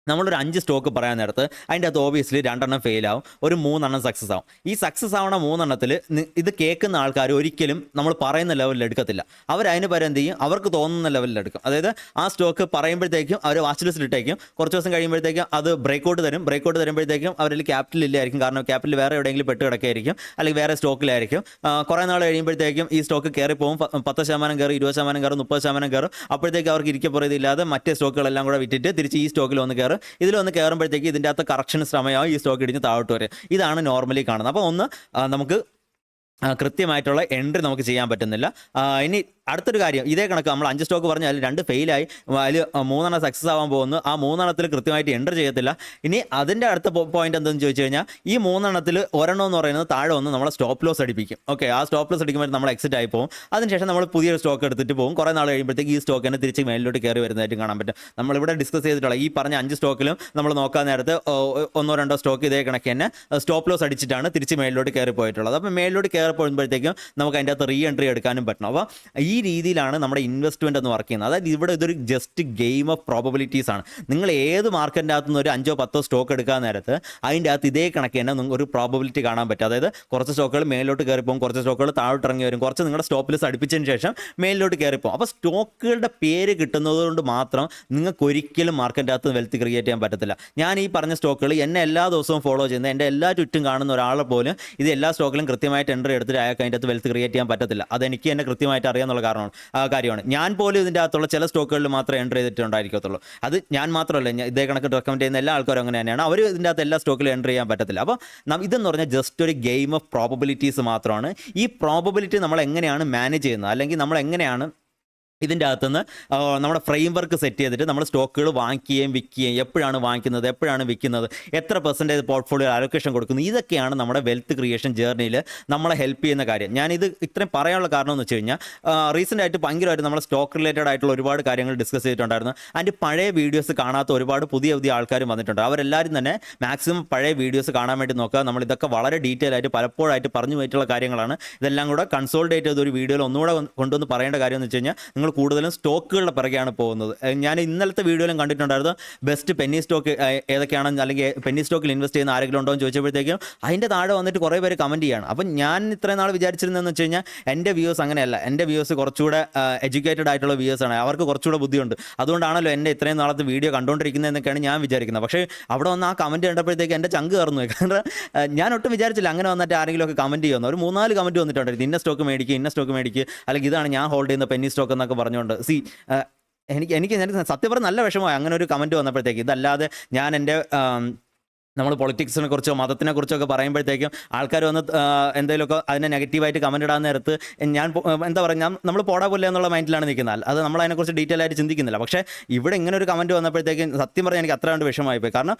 നമ്മളൊരു 5 സ്റ്റോക്ക് പറയാൻ നേരത്ത് അതിൻ്റെ അകത്ത് ഓബിയസ്ലി 2 ഫെയിൽ ആവും, ഒരു 3 സക്സസ് ആവും. ഈ സക്സസ് ആവണ 3 ഇത് കേൾക്കുന്ന ആൾക്കാർ ഒരിക്കലും നമ്മൾ പറയുന്ന ലെവലിൽ എടുക്കത്തില്ല. അവരതിന് പകരം എന്ത് ചെയ്യും, അവർക്ക് തോന്നുന്ന ലെവലിൽ എടുക്കും. അതായത് ആ സ്റ്റോക്ക് പറയുമ്പോഴത്തേക്കും അവർ വാച്ച് ലിസ്റ്റിൽ ഇട്ടേക്കും, കുറച്ച് ദിവസം കഴിയുമ്പോഴത്തേക്കും അത് ബ്രേക്കൗട്ട് തരുമ്പോഴത്തേക്കും അവരിൽ ക്യാപിറ്റൽ ഇല്ലായിരിക്കും. കാരണം ക്യാപിറ്റൽ വേറെ എവിടെയെങ്കിലും പെട്ട് കിടക്കായിരിക്കും, അല്ലെങ്കിൽ വേറെ സ്റ്റോക്കിലായിരിക്കും. കുറേ നാൾ കഴിയുമ്പോഴത്തേക്കും ഈ സ്റ്റോക്ക് കയറി പോകും, 10% കയറും, 20% കയറും, 30% കയറും. അപ്പോഴത്തേക്ക് അവർക്ക് ഇരിക്കപ്പുറത്തില്ലാതെ മറ്റേ സ്റ്റോക്കുകളെല്ലാം കൂടെ വിറ്റിട്ട് തിരിച്ച് ഈ സ്റ്റോക്കിൽ വന്ന് കയറും. ഇതിലൊന്ന് കയറുമ്പോഴത്തേക്ക് ഇതിൻ്റെ അകത്ത് കറക്ഷൻ സമയമാവും, ഈ സ്റ്റോക്ക് ഇടിഞ്ഞ് താഴോട്ട് വരും. ഇതാണ് നോർമലി കാണുന്നത്. അപ്പോൾ നമുക്ക് കൃത്യമായിട്ടുള്ള എൻട്രി നമുക്ക് ചെയ്യാൻ പറ്റുന്നില്ല. ഇനി അടുത്തൊരു കാര്യം, ഇതേ കണക്ക് നമ്മൾ 5 സ്റ്റോക്ക് പറഞ്ഞാൽ അതിൽ 2 ഫെയിലായി, അതിൽ 3 സക്സസ് ആവാൻ പോകുന്നു. ആ 3 കൃത്യമായിട്ട് എൻട്രി ചെയ്യത്തില്ല. ഇനി അതിൻ്റെ അടുത്ത പോയിന്റ് എന്തെന്ന് ചോദിച്ചു കഴിഞ്ഞാൽ, ഈ 3 ഒരെണ്ണം എന്ന് പറയുന്നത് താഴെ വന്ന് നമ്മളെ സ്റ്റോപ്പ് ലോസ് അടിപ്പിക്കും. ഓക്കെ, ആ സ്റ്റോപ്പ് ലോസ് അടിക്കുമ്പോൾ നമ്മൾ എക്സിറ്റ് ആയി പോകും. അതിനുശേഷം നമ്മൾ പുതിയൊരു സ്റ്റോക്ക് എടുത്തിട്ട് പോകും. കുറേ നാൾ കഴിയുമ്പോഴത്തേക്ക് ഈ സ്റ്റോക്ക് തന്നെ തിരിച്ച് മേലിലോട്ട് കയറി വരുന്നതായിട്ട് കാണാൻ പറ്റും. നമ്മളിവിടെ ഡിസ്കസ് ചെയ്തിട്ടുള്ള ഈ പറഞ്ഞ 5 സ്റ്റോക്കിലും നമ്മൾ നോക്കാൻ നേരത്ത് 1-2 സ്റ്റോക്ക് ഇതേ കണക്ക് തന്നെ സ്റ്റോപ്പ് ലോസ് അടിച്ചിട്ടാണ് തിരിച്ച് മേലിലോട്ട് കയറി പോയിട്ടുള്ളത്. അപ്പോൾ മേലിലോട്ട് കയറി പോകുമ്പോഴത്തേക്കും നമുക്ക് അതിൻ്റെ അകത്ത് റീ എൻട്രി എടുക്കാനും പറ്റണം. അപ്പോൾ ഈ രീതിയിലാണ് നമ്മുടെ ഇൻവെസ്റ്റ്മെൻറ്റ് എന്ന് വർക്ക് ചെയ്യുന്നത്. അതായത് ഇവിടെ ഇതൊരു ജസ്റ്റ് ഗെയിം ഓഫ് പ്രോബബിലിറ്റീസ് ആണ്. നിങ്ങൾ ഏത് മാർക്കറ്റിൻ്റെ അകത്ത് നിന്ന് ഒരു 5-10 സ്റ്റോക്ക് എടുക്കാൻ നേരത്ത് അതിൻ്റെ അകത്ത് ഇതേ കണക്ക് തന്നെ നിങ്ങൾക്ക് ഒരു പ്രോബബിലിറ്റി കാണാൻ പറ്റും. അതായത് കുറച്ച് സ്റ്റോക്കുകൾ മേലോട്ട് കയറിപ്പോകും, കുറച്ച് സ്റ്റോക്കുകൾ താഴോട്ട് ഇറങ്ങി വരും, കുറച്ച് നിങ്ങളുടെ സ്റ്റോപ്പ് ലിസ്റ്റ് അടുപ്പിച്ചതിന് ശേഷം മേലിലോട്ട് കയറിപ്പോകും. അപ്പോൾ സ്റ്റോക്കുകളുടെ പേര് കിട്ടുന്നത് കൊണ്ട് മാത്രം നിങ്ങൾക്ക് ഒരിക്കലും മാർക്കറ്റിൻ്റെ അകത്ത് വെൽത്ത് ക്രിയേറ്റ് ചെയ്യാൻ പറ്റത്തില്ല. ഞാൻ ഈ പറഞ്ഞ സ്റ്റോക്കുകൾ എന്നെ എല്ലാ ദിവസവും ഫോളോ ചെയ്യുന്ന, എൻ്റെ എല്ലാ ചുറ്റും കാണുന്ന ഒരാളെ പോലും ഇത് എല്ലാ സ്റ്റോക്കിലും കൃത്യമായിട്ട് എൻട്രി എടുത്തിട്ട് അയാൾക്ക് അതിൻ്റെ അകത്ത് വെൽത്ത് ക്രിയേറ്റ് ചെയ്യാൻ പറ്റത്തില്ല. അതെനിക്ക് എന്നെ കൃത്യമായിട്ട് അറിയാമെന്നുള്ള കാര്യമാണ്. ഞാൻ പോലും ഇതിൻ്റെ അകത്തുള്ള ചില സ്റ്റോക്കുകളിൽ മാത്രമേ എൻട്രി ചെയ്തിട്ടുണ്ടായിരിക്കത്തുള്ളൂ. അത് ഞാൻ മാത്രമല്ല, ഇതേ കണക്ക് റെക്കമെൻഡ് ചെയ്യുന്ന എല്ലാ ആൾക്കാരും അങ്ങനെ തന്നെയാണ്. അവർ ഇതിൻ്റെ അകത്ത് എല്ലാ സ്റ്റോക്കിലും എൻട്രി ചെയ്യാൻ പറ്റത്തില്ല. അപ്പോൾ ഇതെന്ന് പറഞ്ഞാൽ ജസ്റ്റ് ഒരു ഗെയിം ഓഫ് പ്രോബബിലിറ്റീസ് മാത്രമാണ്. ഈ പ്രോബബിലിറ്റി നമ്മൾ എങ്ങനെയാണ് മാനേജ് ചെയ്യുന്നത്, അല്ലെങ്കിൽ നമ്മൾ എങ്ങനെയാണ് ഇതിൻ്റെ അകത്തുനിന്ന് നമ്മുടെ ഫ്രെയിം വർക്ക് സെറ്റ് ചെയ്തിട്ട് നമ്മൾ സ്റ്റോക്കുകൾ വാങ്ങിക്കുകയും വിൽക്കുകയും, എപ്പോഴാണ് വാങ്ങിക്കുന്നത്, എപ്പോഴാണ് വിൽക്കുന്നത്, എത്ര പെർസെൻറ്റേജ് പോർട്ട്ഫോളിയോ അലോക്കേഷൻ കൊടുക്കുന്നത്, ഇതൊക്കെയാണ് നമ്മുടെ വെൽത്ത് ക്രിയേഷൻ ജേർണിയിൽ നമ്മളെ ഹെൽപ്പ് ചെയ്യുന്ന കാര്യം. ഞാനിത് ഇത്രയും പറയാനുള്ള കാരണം എന്ന് വെച്ച് കഴിഞ്ഞാൽ, റീസെൻ്റ് ആയിട്ട് ഭയങ്കരമായിട്ട് നമ്മൾ സ്റ്റോക്ക് റിലേറ്റഡ് ആയിട്ടുള്ള ഒരുപാട് കാര്യങ്ങൾ ഡിസ്കസ് ചെയ്തിട്ടുണ്ടായിരുന്നു. അതിൻ്റെ പഴയ വീഡിയോസ് കാണാത്ത ഒരുപാട് പുതിയ ആൾക്കാരും വന്നിട്ടുണ്ട്. അവരെല്ലാവരും തന്നെ മാക്സിമം പഴയ വീഡിയോസ് കാണാൻ വേണ്ടി നോക്കുക. നമ്മൾ ഇതൊക്കെ വളരെ ഡീറ്റെയിൽ ആയിട്ട് പലപ്പോഴായിട്ട് പറഞ്ഞു പോയിട്ടുള്ള കാര്യങ്ങളാണ്. ഇതെല്ലാം കൂടെ കൺസോൾട്ടേറ്റ് ചെയ്ത ഒരു വീഡിയോയിൽ ഒന്നുകൂടെ കൊണ്ടുവന്ന് പറയേണ്ട കാര്യം എന്ന് വെച്ച് കഴിഞ്ഞാൽ, കൂടുതലും സ്റ്റോക്കുകളുടെ പിറകെയാണ് പോകുന്നത്. ഞാൻ ഇന്നലത്തെ വീഡിയോയിലും കണ്ടിട്ടുണ്ടായിരുന്നു ബെസ്റ്റ് പെന്നി സ്റ്റോക്ക് ഏതൊക്കെയാണെന്ന്, അല്ലെങ്കിൽ പെന്നി സ്റ്റോക്കിൽ ഇൻവെസ്റ്റ് ചെയ്യുന്ന ആരെങ്കിലും ഉണ്ടോ എന്ന് ചോദിച്ചപ്പോഴത്തേക്കും അതിൻ്റെ താഴെ വന്നിട്ട് കുറേ പേര് കമൻറ്റ് ചെയ്യാണ്. അപ്പം ഞാൻ ഇത്രയും നാൾ വിചാരിച്ചിരുന്നതെന്ന് വെച്ച് കഴിഞ്ഞാൽ, എൻ്റെ വ്യൂസ് അങ്ങനെയല്ല. എൻ്റെ വ്യൂസ് കുറച്ചുകൂടെ എഡ്യൂക്കേറ്റഡ് ആയിട്ടുള്ള വ്യൂസാണ്, അവർക്ക് കുറച്ചുകൂടെ ബുദ്ധിയുണ്ട്. അതുകൊണ്ടാണല്ലോ എൻ്റെ ഇത്രയും നാളത്തെ വീഡിയോ കണ്ടുകൊണ്ടിരിക്കുന്നതെന്നൊക്കെയാണ് ഞാൻ വിചാരിക്കുന്നത്. പക്ഷേ അവിടെ വന്ന് ആ കമൻറ്റ് കണ്ടപ്പോഴത്തേക്ക് എൻ്റെ ചങ്ക് കയറുന്നു. കാരണം ഞാൻ ഒട്ടും വിചാരിച്ചില്ല അങ്ങനെ വന്നിട്ട് ആരെങ്കിലും ഒക്കെ കമൻറ്റ് ചെയ്യുന്നു. ഒരു 3-4 കമൻറ്റ് വന്നിട്ടുണ്ട്, ഇന്ന സ്റ്റോക്ക് മേടിക്കുക, അല്ലെങ്കിൽ ഇതാണ് ഞാൻ ഹോൾഡ് ചെയ്യുന്ന പെന്നി സ്റ്റോക്ക് എന്നൊക്കെ പറഞ്ഞുകൊണ്ട്. എനിക്ക് സത്യം പറഞ്ഞാൽ നല്ല വിഷമമായി അങ്ങനെ ഒരു കമൻറ്റ് വന്നപ്പോഴത്തേക്ക്. ഇതല്ലാതെ ഞാൻ എൻ്റെ നമ്മൾ പൊളിറ്റിക്സിനെ കുറിച്ചോ മതത്തിനെ കുറിച്ചോ ഒക്കെ പറയുമ്പോഴത്തേക്കും ആൾക്കാർ വന്ന് എന്തെങ്കിലുമൊക്കെ അതിനെ നെഗറ്റീവായിട്ട് കമൻറ്റ് ഇടാൻ നേരത്ത് ഞാൻ എന്താ പറയുക, നമ്മൾ പോടാ പോലെ എന്നുള്ള മൈൻഡിലാണ് നിൽക്കുന്നത്. അത് നമ്മൾ അതിനെക്കുറിച്ച് ഡീറ്റെയിൽ ആയിട്ട് ചിന്തിക്കുന്നില്ല. പക്ഷേ ഇവിടെ ഇങ്ങനെ ഒരു കമൻറ്റ് വന്നപ്പോഴത്തേക്കും സത്യം പറഞ്ഞാൽ എനിക്ക് അത്ര കണ്ട് വിഷമമായി പോയി. കാരണം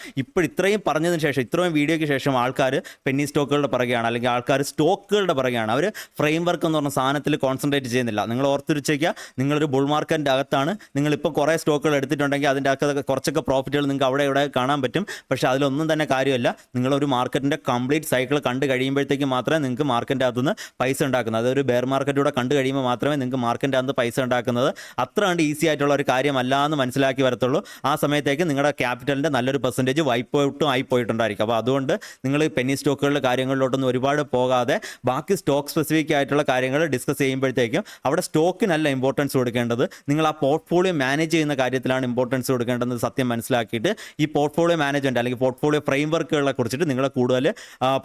ഇത്രയും പറഞ്ഞതിന് ശേഷം, ഇത്രയും വീഡിയോയ്ക്ക് ശേഷം ആൾക്കാർ പെന്നി സ്റ്റോക്കുകളുടെ പിറകെയാണ്, അല്ലെങ്കിൽ ആൾക്കാർ സ്റ്റോക്കുകളുടെ പിറകെയാണ്. അവർ ഫ്രെയിം വർക്ക് എന്ന് പറഞ്ഞ സാധനത്തിൽ കോൺസെൻട്രേറ്റ് ചെയ്യുന്നില്ല. നിങ്ങൾ ഓർത്തിരിച്ചേക്കുക, നിങ്ങളൊരു ബുൾ മാർക്കറ്റിൻ്റെ അകത്താണ്. നിങ്ങളിപ്പോൾ കുറേ സ്റ്റോക്കുകൾ എടുത്തിട്ടുണ്ടെങ്കിൽ അതിൻ്റെ അകത്ത് കുറച്ചൊക്കെ പ്രോഫിറ്റുകൾ നിങ്ങൾക്ക് അവിടെ ഇവിടെ കാണാൻ പറ്റും. പക്ഷേ അതിലൊന്നും തന്നെ കാര്യമല്ല. നിങ്ങളൊരു മാർക്കറ്റിൻ്റെ കംപ്ലീറ്റ് സൈക്കിൾ കണ്ടു കഴിയുമ്പോഴത്തേക്ക് മാത്രമേ നിങ്ങൾക്ക് മാർക്കറ്റിൻ്റെ അകത്തുനിന്ന് പൈസ ഉണ്ടാക്കുന്നത്. അതൊരു ബെയർ മാർക്കറ്റിലൂടെ കണ്ടു കഴിയുമ്പോൾ മാത്രമേ നിങ്ങൾക്ക് മാർക്കറ്റിൻ്റെ അകത്ത് പൈസ ഉണ്ടാക്കുന്നത് അത്ര കണ്ട് ഈസി ആയിട്ടുള്ള ഒരു കാര്യമല്ല എന്ന് മനസ്സിലാക്കി വരത്തുള്ളൂ. ആ സമയത്തേക്ക് നിങ്ങളുടെ ക്യാപിറ്റലിൻ്റെ നല്ലൊരു പെർസെൻറ്റേജ് വൈപ്പ് ഔട്ടും ആയി പോയിട്ടുണ്ടായിരിക്കും. അപ്പോൾ അതുകൊണ്ട് നിങ്ങൾ പെന്നി സ്റ്റോക്കുകളുടെ കാര്യങ്ങളിലോട്ടൊന്നും ഒരുപാട് പോകാതെ ബാക്കി സ്റ്റോക്ക് സ്പെസിഫിക് ആയിട്ടുള്ള കാര്യങ്ങൾ ഡിസ്കസ് ചെയ്യുമ്പോഴത്തേക്കും അവിടെ സ്റ്റോക്കിനല്ല ഇമ്പോർട്ടൻസ് കൊടുക്കേണ്ടത്, നിങ്ങൾ ആ പോർട്ട്ഫോളിയോ മാനേജ് ചെയ്യുന്ന കാര്യത്തിലാണ് ഇമ്പോർട്ടൻസ് കൊടുക്കേണ്ടത് സത്യം മനസ്സിലാക്കിയിട്ട് ഈ പോർട്ട്ഫോളിയോ മാനേജ്മെൻറ്റ് അല്ലെങ്കിൽ പോർട്ട്ഫോളിയോ ഫ്രെയിം വർക്കുകളെ കുറിച്ചിട്ട് നിങ്ങൾ കൂടുതൽ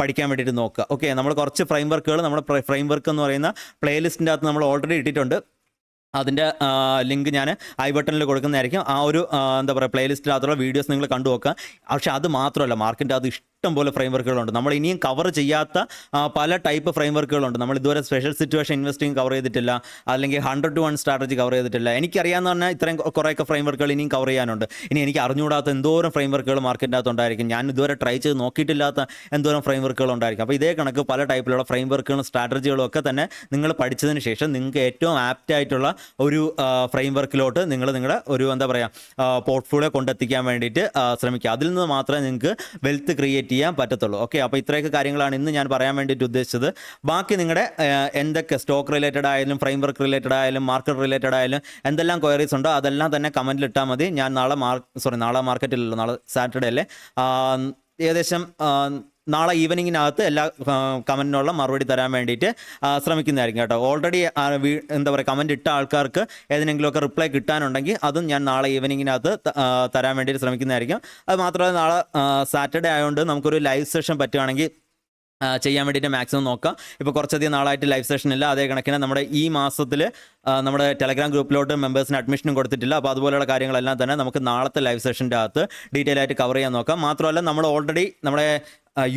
പഠിക്കാൻ വേണ്ടിയിട്ട് നോക്കുക. ഓക്കെ, നമ്മൾ കുറച്ച് ഫ്രെയിം വർക്കുകൾ നമ്മുടെ ഫ്രെയിം വർക്ക് എന്ന് പറയുന്ന പ്ലേലിസ്റ്റിൻ്റെ അകത്ത് നമ്മൾ ഓൾറെഡി ഇട്ടിട്ടുണ്ട്. അതിൻ്റെ ലിങ്ക് ഞാൻ ഐ ബട്ടണിൽ കൊടുക്കുന്നതായിരിക്കും. ആ ഒരു എന്താ പറയുക പ്ലേലിസ്റ്റിനകത്തുള്ള വീഡിയോസ് നിങ്ങൾ കണ്ടു നോക്കുക. പക്ഷേ അത് മാത്രമല്ല, മാർക്കറ്റിൻ്റെ അത് ഇഷ്ടം പോലെ ഫ്രെയിം വർക്കുകളുണ്ട്. നമ്മൾ ഇനിയും കവർ ചെയ്യാത്ത പല ടൈപ്പ് ഫ്രെയിം വർക്കുകളുണ്ട്. നമ്മൾ ഇതുവരെ സ്പെഷ്യൽ സിറ്റുവേഷൻ ഇൻവെസ്റ്റിംഗ് കവർ ചെയ്തിട്ടില്ല, അല്ലെങ്കിൽ 100-to-1 സ്ട്രാറ്റജി കവർ ചെയ്തിട്ടില്ല. എനിക്കറിയാമെന്ന് പറഞ്ഞാൽ ഇത്രയും കുറേയൊക്കെ ഫ്രെയിം വർക്കുകൾ ഇനിയും കവർ ചെയ്യാനുണ്ട്. ഇനി എനിക്ക് അറിഞ്ഞുകൂടാത്ത എന്തോരം ഫ്രെയിം വർക്കുകൾ മാർക്കറ്റിൻ്റെ അകത്ത് ഉണ്ടായിരിക്കും. ഞാൻ ഇതുവരെ ട്രൈ ചെയ്ത് നോക്കിയിട്ടില്ലാത്ത എന്തോരം ഫ്രെയിം വർക്കുകൾ ഉണ്ടായിരിക്കും. അപ്പോൾ ഇതേ കണക്ക് പല ടൈപ്പിലുള്ള ഫ്രെയിം വർക്കുകളും സ്ട്രാറ്റജികളും ഒക്കെ തന്നെ നിങ്ങൾ പഠിച്ചതിന് ശേഷം നിങ്ങൾക്ക് ഏറ്റവും ആപ്റ്റ് ആയിട്ടുള്ള ഒരു ഫ്രെയിം വർക്കിലോട്ട് നിങ്ങളുടെ ഒരു എന്താ പറയുക പോർട്ട്ഫോളിയോ കൊണ്ടെത്തിക്കാൻ വേണ്ടിയിട്ട് ശ്രമിക്കുക. അതിൽ നിന്ന് മാത്രമേ നിങ്ങൾക്ക് വെൽത്ത് ക്രിയേറ്റ് ചെയ്യാൻ പറ്റത്തുള്ളൂ. ഓക്കെ, അപ്പോൾ ഇത്രയൊക്കെ കാര്യങ്ങളാണ് ഇന്ന് ഞാൻ പറയാൻ വേണ്ടിയിട്ട് ഉദ്ദേശിച്ചത്. ബാക്കി നിങ്ങളുടെ എന്തൊക്കെ സ്റ്റോക്ക് റിലേറ്റഡ് ആയാലും ഫ്രെയിം വർക്ക് റിലേറ്റഡ് ആയാലും മാർക്കറ്റ് റിലേറ്റഡ് ആയാലും എന്തെല്ലാം ക്വയറീസ് ഉണ്ടോ അതെല്ലാം തന്നെ കമൻറ്റിൽ ഇട്ടാൽ മതി. ഞാൻ നാളെ മാർക്കറ്റിലല്ലോ, നാളെ സാറ്റർഡേ അല്ലേ, ഏകദേശം നാളെ ഈവനിങ്ങിനകത്ത് എല്ലാ കമൻറ്റിനുള്ള മറുപടി തരാൻ വേണ്ടിയിട്ട് ശ്രമിക്കുന്നതായിരിക്കും കേട്ടോ. ഓൾറെഡി എന്താ പറയുക കമൻറ്റ് ഇട്ട ആൾക്കാർക്ക് ഏതെങ്കിലുമൊക്കെ റിപ്ലൈ കിട്ടാനുണ്ടെങ്കിൽ അതും ഞാൻ നാളെ ഈവനിങ്ങിനകത്ത് തരാൻ വേണ്ടിയിട്ട് ശ്രമിക്കുന്നതായിരിക്കും. അത് മാത്രമല്ല, നാളെ സാറ്റർഡേ ആയതുകൊണ്ട് നമുക്കൊരു ലൈവ് സെഷൻ പറ്റുകയാണെങ്കിൽ ചെയ്യാൻ വേണ്ടിയിട്ട് മാക്സിമം നോക്കാം. ഇപ്പോൾ കുറച്ചധികം നാളായിട്ട് ലൈവ് സെഷൻ ഇല്ല. അതേ കണക്കിന് നമ്മുടെ ഈ മാസത്തിൽ നമ്മുടെ ടെലഗ്രാം ഗ്രൂപ്പിലോട്ട് മെമ്പേഴ്സിന് അഡ്മിഷനും കൊടുത്തിട്ടില്ല. അപ്പോൾ അതുപോലെയുള്ള കാര്യങ്ങളെല്ലാം തന്നെ നമുക്ക് നാളത്തെ ലൈവ് സെഷൻ്റെ അകത്ത് ഡീറ്റെയിൽ ആയിട്ട് കവർ ചെയ്യാൻ നോക്കാം. മാത്രമല്ല, നമ്മൾ ഓൾറെഡി നമ്മുടെ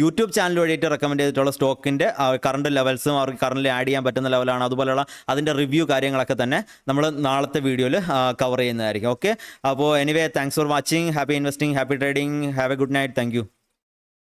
യൂട്യൂബ് ചാനൽ വഴിയിട്ട് റെക്കമെൻഡ് ചെയ്തിട്ടുള്ള സ്റ്റോക്കിൻ്റെ കറണ്ട് ലെവൽസും അവർക്ക് കറണ്ടിൽ ആഡ് ചെയ്യാൻ പറ്റുന്ന ലെവലാണ്, അതുപോലെയുള്ള അതിൻ്റെ റിവ്യൂ കാര്യങ്ങളൊക്കെ തന്നെ നമ്മൾ നാളത്തെ വീഡിയോയിൽ കവർ ചെയ്യുന്നതായിരിക്കും. ഓക്കെ, അപ്പോൾ anyway thanks for watching. Happy investing, happy trading, have A good night. Thank you.